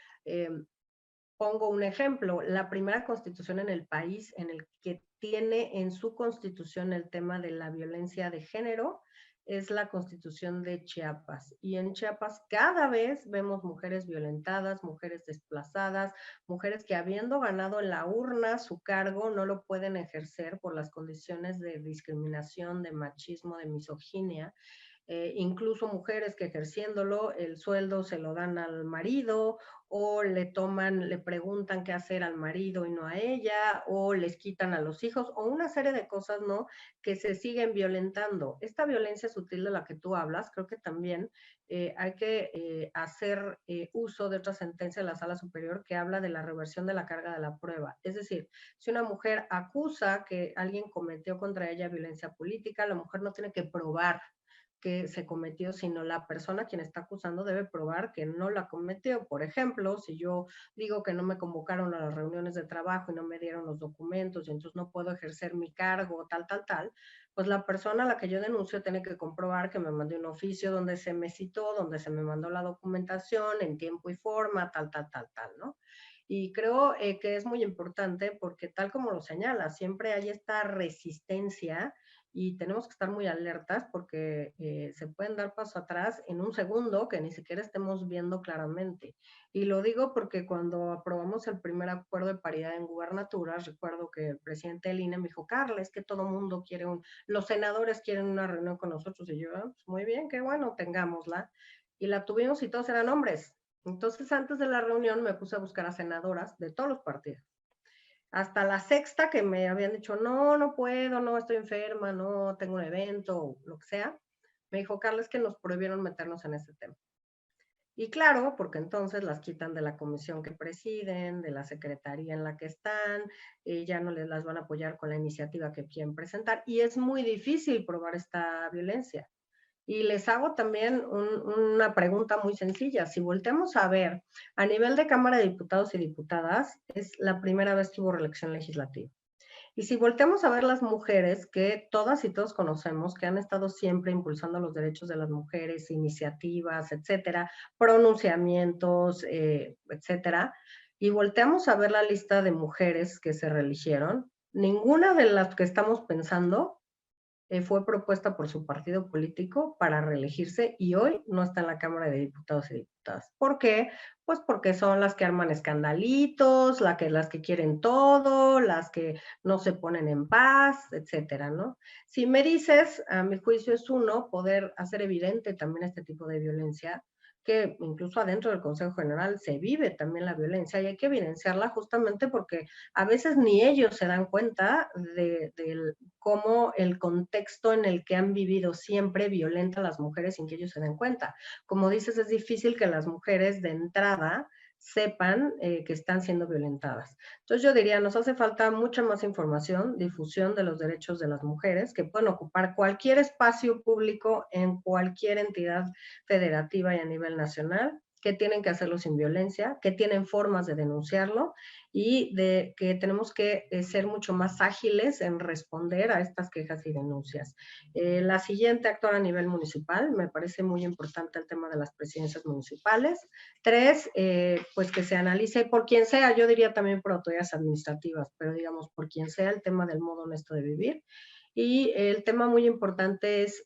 Pongo un ejemplo, la primera constitución en el país en el que tiene en su constitución el tema de la violencia de género es la constitución de Chiapas. Y en Chiapas cada vez vemos mujeres violentadas, mujeres desplazadas, mujeres que habiendo ganado en la urna su cargo no lo pueden ejercer por las condiciones de discriminación, de machismo, de misoginia. Incluso mujeres que ejerciéndolo el sueldo se lo dan al marido o le preguntan qué hacer al marido y no a ella, o les quitan a los hijos, o una serie de cosas, ¿no? Que se siguen violentando. Esta violencia sutil de la que tú hablas, creo que también hay que hacer uso de otra sentencia de la Sala Superior que habla de la reversión de la carga de la prueba. Es decir, si una mujer acusa que alguien cometió contra ella violencia política, la mujer no tiene que probar que se cometió, sino la persona quien está acusando debe probar que no la cometió. Por ejemplo, si yo digo que no me convocaron a las reuniones de trabajo y no me dieron los documentos y entonces no puedo ejercer mi cargo, tal, pues la persona a la que yo denuncio tiene que comprobar que me mandé un oficio donde se me citó, donde se me mandó la documentación en tiempo y forma, tal, ¿no? Y creo que es muy importante porque tal como lo señala, siempre hay esta resistencia y tenemos que estar muy alertas porque se pueden dar paso atrás en un segundo que ni siquiera estemos viendo claramente. Y lo digo porque cuando aprobamos el primer acuerdo de paridad en gubernaturas, recuerdo que el presidente del INE me dijo, Carla, es que todo mundo quiere los senadores quieren una reunión con nosotros. Y yo, ah, pues muy bien, qué bueno, tengámosla. Y la tuvimos y todos eran hombres. Entonces, antes de la reunión me puse a buscar a senadoras de todos los partidos. Hasta la sexta que me habían dicho, no, no puedo, no, estoy enferma, no, tengo un evento, lo que sea. Me dijo, Carla, es que nos prohibieron meternos en ese tema. Y claro, porque entonces las quitan de la comisión que presiden, de la secretaría en la que están, ya no les las van a apoyar con la iniciativa que quieren presentar. Y es muy difícil probar esta violencia. Y les hago también una pregunta muy sencilla. Si volteamos a ver, a nivel de Cámara de Diputados y Diputadas, es la primera vez que hubo reelección legislativa. Y si volteamos a ver las mujeres, que todas y todos conocemos, que han estado siempre impulsando los derechos de las mujeres, iniciativas, etcétera, pronunciamientos, etcétera, y volteamos a ver la lista de mujeres que se reeligieron, ninguna de las que estamos pensando fue propuesta por su partido político para reelegirse y hoy no está en la Cámara de Diputados y Diputadas. ¿Por qué? Pues porque son las que arman escandalitos, las que quieren todo, las que no se ponen en paz, etcétera, ¿no? Si me dices, a mi juicio es uno, poder hacer evidente también este tipo de violencia, que incluso adentro del Consejo General se vive también la violencia y hay que evidenciarla justamente porque a veces ni ellos se dan cuenta de cómo el contexto en el que han vivido siempre violenta a las mujeres sin que ellos se den cuenta. Como dices, es difícil que las mujeres de entrada sepan que están siendo violentadas. Entonces yo diría, nos hace falta mucha más información, difusión de los derechos de las mujeres que pueden ocupar cualquier espacio público en cualquier entidad federativa y a nivel nacional, que tienen que hacerlo sin violencia, que tienen formas de denunciarlo y de que tenemos que ser mucho más ágiles en responder a estas quejas y denuncias. La siguiente, actuar a nivel municipal, me parece muy importante el tema de las presidencias municipales. 3, pues que se analice por quien sea, yo diría también por autoridades administrativas, pero digamos por quien sea el tema del modo honesto de vivir. Y el tema muy importante es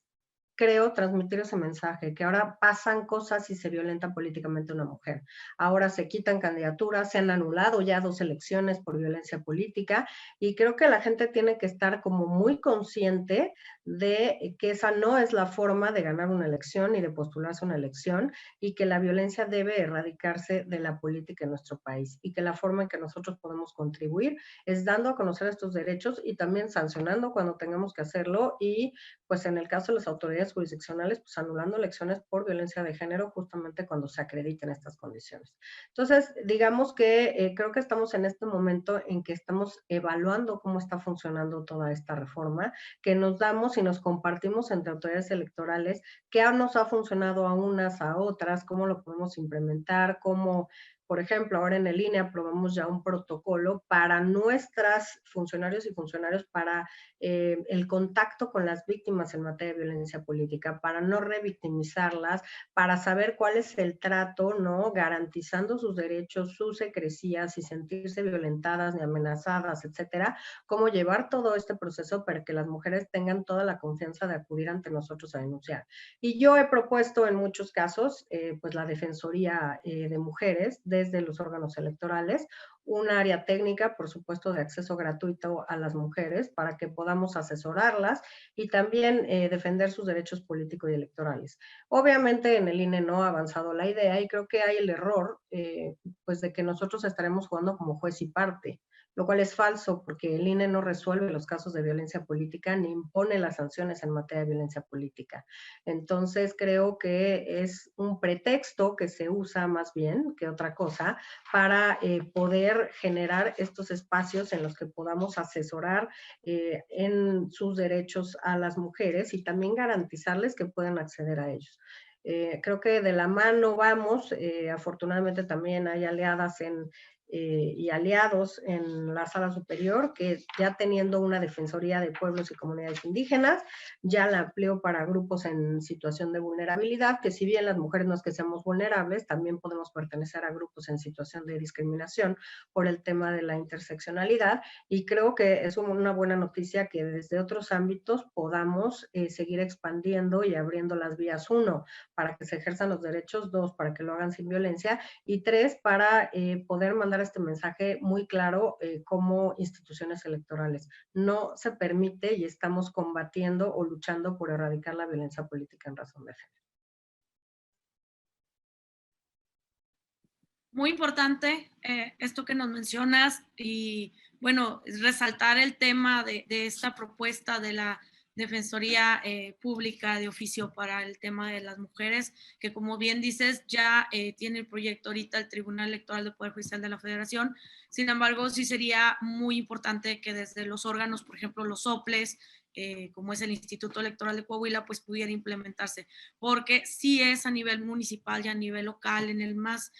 creo, transmitir ese mensaje, que ahora pasan cosas y se violenta políticamente una mujer. Ahora se quitan candidaturas, se han anulado ya 2 elecciones por violencia política y creo que la gente tiene que estar como muy consciente de que esa no es la forma de ganar una elección y de postularse a una elección y que la violencia debe erradicarse de la política en nuestro país y que la forma en que nosotros podemos contribuir es dando a conocer estos derechos y también sancionando cuando tengamos que hacerlo y pues en el caso de las autoridades jurisdiccionales, pues anulando elecciones por violencia de género justamente cuando se acrediten estas condiciones. Entonces, digamos que creo que estamos en este momento en que estamos evaluando cómo está funcionando toda esta reforma, que nos damos y nos compartimos entre autoridades electorales qué nos ha funcionado a unas, a otras, cómo lo podemos implementar, cómo por ejemplo, ahora en el INE aprobamos ya un protocolo para nuestras funcionarios y funcionarios para el contacto con las víctimas en materia de violencia política, para no revictimizarlas, para saber cuál es el trato, ¿no? Garantizando sus derechos, sus secrecías y sentirse violentadas ni amenazadas, etcétera. Cómo llevar todo este proceso para que las mujeres tengan toda la confianza de acudir ante nosotros a denunciar. Y yo he propuesto en muchos casos, pues la Defensoría de Mujeres desde los órganos electorales, un área técnica, por supuesto, de acceso gratuito a las mujeres para que podamos asesorarlas y también defender sus derechos políticos y electorales. Obviamente en el INE no ha avanzado la idea y creo que hay el error pues de que nosotros estaremos jugando como juez y parte, lo cual es falso porque el INE no resuelve los casos de violencia política ni impone las sanciones en materia de violencia política. Entonces creo que es un pretexto que se usa más bien que otra cosa para poder generar estos espacios en los que podamos asesorar en sus derechos a las mujeres y también garantizarles que puedan acceder a ellos. Creo que de la mano vamos, afortunadamente también hay aliadas y aliados en la sala superior, que ya teniendo una Defensoría de Pueblos y Comunidades Indígenas, ya la amplió para grupos en situación de vulnerabilidad, que si bien las mujeres no es que seamos vulnerables, también podemos pertenecer a grupos en situación de discriminación por el tema de la interseccionalidad, y creo que es una buena noticia que desde otros ámbitos podamos seguir expandiendo y abriendo las vías. Uno, para que se ejerzan los derechos; dos, para que lo hagan sin violencia; y tres, para poder mandar este mensaje muy claro como instituciones electorales. No se permite y estamos combatiendo o luchando por erradicar la violencia política en razón de género. Muy importante esto que nos mencionas y bueno, resaltar el tema de esta propuesta de la Defensoría Pública de Oficio para el tema de las mujeres, que como bien dices, ya tiene el proyecto ahorita el Tribunal Electoral del Poder Judicial de la Federación. Sin embargo, sí sería muy importante que desde los órganos, por ejemplo, los soples, como es el Instituto Electoral de Coahuila, pues pudiera implementarse, porque sí es a nivel municipal y a nivel local, en el más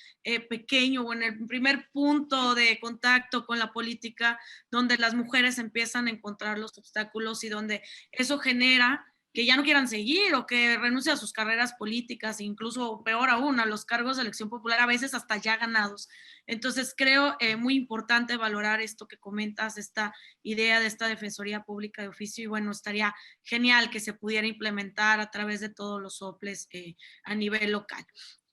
pequeño o en el primer punto de contacto con la política, donde las mujeres empiezan a encontrar los obstáculos y donde eso genera que ya no quieran seguir o que renuncien a sus carreras políticas, incluso peor aún, a los cargos de elección popular, a veces hasta ya ganados. Entonces creo muy importante valorar esto que comentas, esta idea de esta Defensoría Pública de Oficio, y bueno, estaría genial que se pudiera implementar a través de todos los soples a nivel local.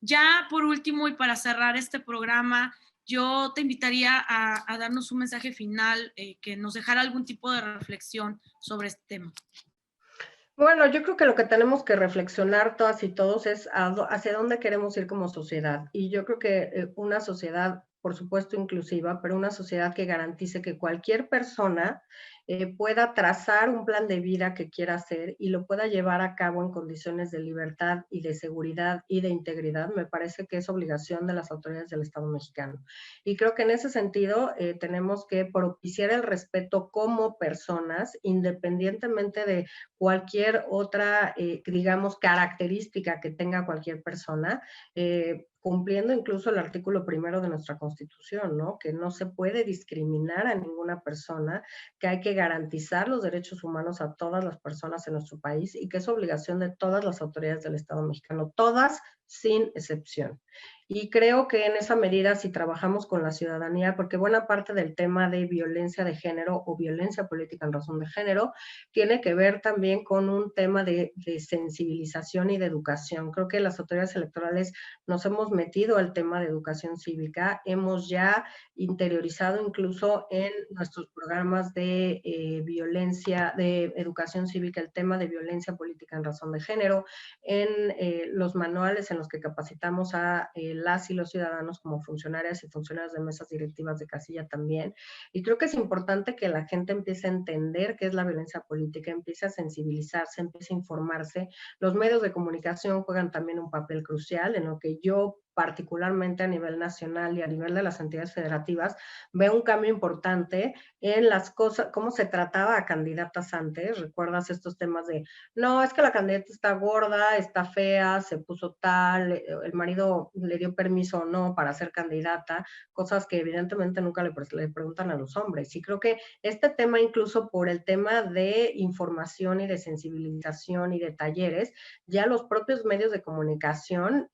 Ya por último y para cerrar este programa, yo te invitaría a darnos un mensaje final que nos dejara algún tipo de reflexión sobre este tema. Bueno, yo creo que lo que tenemos que reflexionar todas y todos es hacia dónde queremos ir como sociedad. Y yo creo que una sociedad, por supuesto, inclusiva, pero una sociedad que garantice que cualquier persona pueda trazar un plan de vida que quiera hacer y lo pueda llevar a cabo en condiciones de libertad y de seguridad y de integridad, me parece que es obligación de las autoridades del Estado mexicano. Y creo que en ese sentido tenemos que propiciar el respeto como personas, independientemente de cualquier otra, digamos, característica que tenga cualquier persona, cumpliendo incluso el artículo 1 de nuestra Constitución, ¿no? Que no se puede discriminar a ninguna persona, que hay que garantizar los derechos humanos a todas las personas en nuestro país y que es obligación de todas las autoridades del Estado mexicano, todas sin excepción. Y creo que en esa medida, si trabajamos con la ciudadanía, porque buena parte del tema de violencia de género o violencia política en razón de género tiene que ver también con un tema de sensibilización y de educación. Creo que las autoridades electorales nos hemos metido al tema de educación cívica, hemos ya interiorizado incluso en nuestros programas de violencia, de educación cívica, el tema de violencia política en razón de género, en los manuales en los que capacitamos a las y los ciudadanos como funcionarias y funcionarios de mesas directivas de casilla también. Y creo que es importante que la gente empiece a entender qué es la violencia política, empiece a sensibilizarse, empiece a informarse. Los medios de comunicación juegan también un papel crucial en lo que yo particularmente a nivel nacional y a nivel de las entidades federativas, veo un cambio importante en las cosas, cómo se trataba a candidatas antes. ¿Recuerdas estos temas de, no, es que la candidata está gorda, está fea, se puso tal, el marido le dio permiso o no para ser candidata? Cosas que evidentemente nunca le preguntan a los hombres. Y creo que este tema, incluso por el tema de información y de sensibilización y de talleres, ya los propios medios de comunicación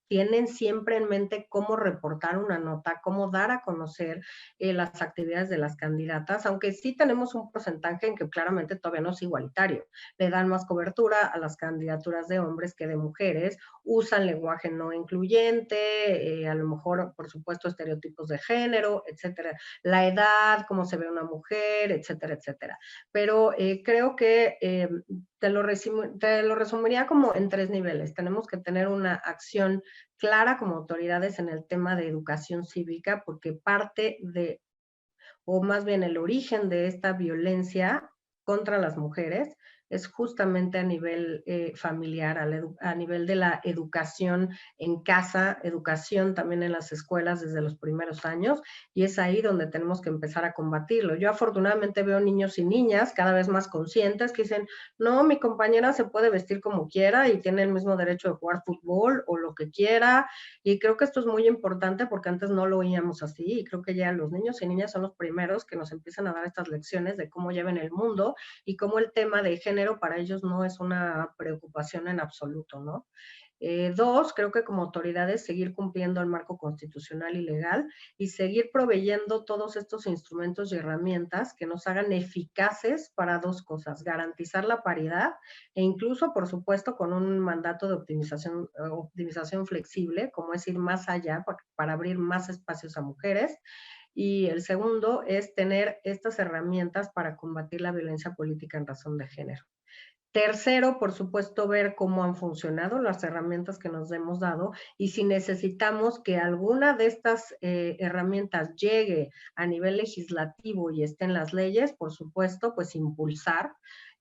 tienen siempre en mente cómo reportar una nota, cómo dar a conocer las actividades de las candidatas, aunque sí tenemos un porcentaje en que claramente todavía no es igualitario. Le dan más cobertura a las candidaturas de hombres que de mujeres, usan lenguaje no incluyente, a lo mejor, por supuesto, estereotipos de género, etcétera. La edad, cómo se ve una mujer, etcétera, etcétera. Pero creo que te lo resumiría como en 3 niveles. Tenemos que tener una acción clara como autoridades en el tema de educación cívica, porque parte de, o más bien el origen de esta violencia contra las mujeres es justamente a nivel familiar, a nivel de la educación en casa, educación también en las escuelas desde los primeros años, y es ahí donde tenemos que empezar a combatirlo. Yo afortunadamente veo niños y niñas cada vez más conscientes que dicen, no, mi compañera se puede vestir como quiera y tiene el mismo derecho de jugar fútbol o lo que quiera, y creo que esto es muy importante porque antes no lo oíamos así, y creo que ya los niños y niñas son los primeros que nos empiezan a dar estas lecciones de cómo lleven el mundo y cómo el tema de género para ellos no es una preocupación en absoluto, ¿no? Dos, creo que como autoridades seguir cumpliendo el marco constitucional y legal y seguir proveyendo todos estos instrumentos y herramientas que nos hagan eficaces para dos cosas, garantizar la paridad e incluso, por supuesto, con un mandato de optimización flexible, como es ir más allá para abrir más espacios a mujeres. Y el segundo es tener estas herramientas para combatir la violencia política en razón de género. Tercero, por supuesto, ver cómo han funcionado las herramientas que nos hemos dado y si necesitamos que alguna de estas herramientas llegue a nivel legislativo y esté en las leyes, por supuesto, pues impulsar.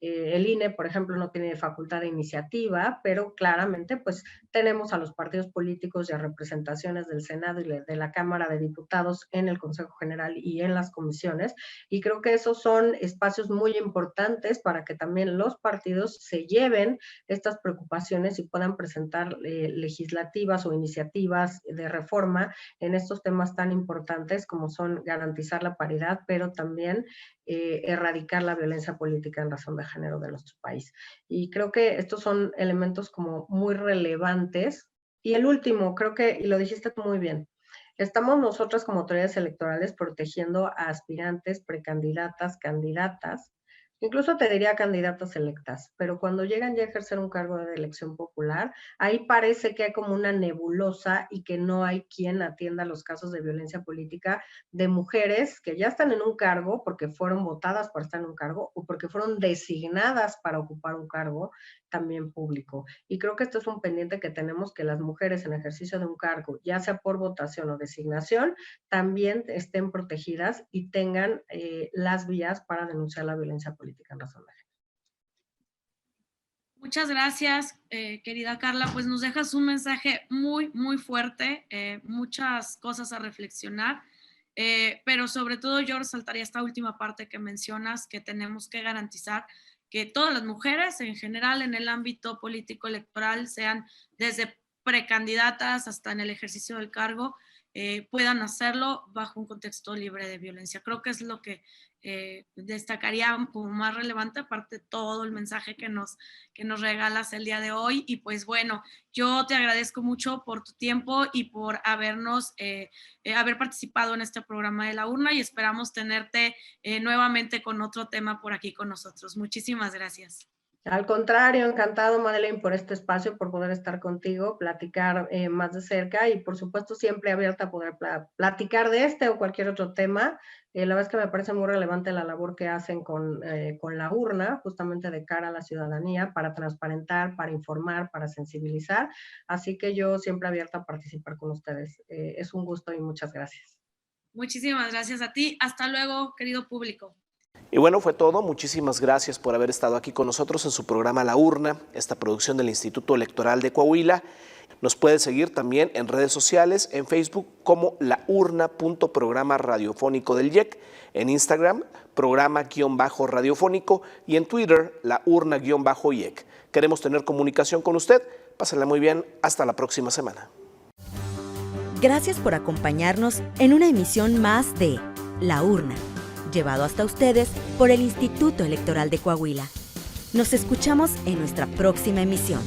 El INE, por ejemplo, no tiene facultad de iniciativa, pero claramente pues tenemos a los partidos políticos y a representaciones del Senado y de la Cámara de Diputados en el Consejo General y en las comisiones, y creo que esos son espacios muy importantes para que también los partidos se lleven estas preocupaciones y puedan presentar legislativas o iniciativas de reforma en estos temas tan importantes como son garantizar la paridad, pero también erradicar la violencia política en razón de género de nuestro país. Y creo que estos son elementos como muy relevantes. Y el último, creo que, y lo dijiste tú muy bien, estamos nosotras como autoridades electorales protegiendo a aspirantes, precandidatas, candidatas, incluso te diría candidatas electas, pero cuando llegan ya a ejercer un cargo de elección popular, ahí parece que hay como una nebulosa y que no hay quien atienda los casos de violencia política de mujeres que ya están en un cargo porque fueron votadas para estar en un cargo o porque fueron designadas para ocupar un cargo también público. Y creo que esto es un pendiente que tenemos, que las mujeres en ejercicio de un cargo, ya sea por votación o designación, también estén protegidas y tengan las vías para denunciar la violencia política en razón de género. Muchas gracias, querida Carla. Pues nos dejas un mensaje muy, muy fuerte, muchas cosas a reflexionar, pero sobre todo yo resaltaría esta última parte que mencionas, que tenemos que garantizar que todas las mujeres en general en el ámbito político electoral, sean desde precandidatas hasta en el ejercicio del cargo, puedan hacerlo bajo un contexto libre de violencia. Creo que es lo que destacaría como más relevante, aparte de todo el mensaje que nos regalas el día de hoy. Y pues bueno, yo te agradezco mucho por tu tiempo y por haber participado en este programa de La Urna, y esperamos tenerte nuevamente con otro tema por aquí con nosotros. Muchísimas gracias. Al contrario, encantado, Madeleine, por este espacio, por poder estar contigo, platicar más de cerca y por supuesto siempre abierta a poder platicar de este o cualquier otro tema. La verdad es que me parece muy relevante la labor que hacen con La Urna, justamente de cara a la ciudadanía, para transparentar, para informar, para sensibilizar. Así que yo siempre abierta a participar con ustedes. Es un gusto y muchas gracias. Muchísimas gracias a ti. Hasta luego, querido público. Y bueno, fue todo. Muchísimas gracias por haber estado aquí con nosotros en su programa La Urna, esta producción del Instituto Electoral de Coahuila. Nos puede seguir también en redes sociales, en Facebook como laurna.programa radiofónico del IEC, en Instagram, programa-radiofónico y en Twitter, laurna-IEC. Queremos tener comunicación con usted. Pásenla muy bien. Hasta la próxima semana. Gracias por acompañarnos en una emisión más de La Urna, llevado hasta ustedes por el Instituto Electoral de Coahuila. Nos escuchamos en nuestra próxima emisión.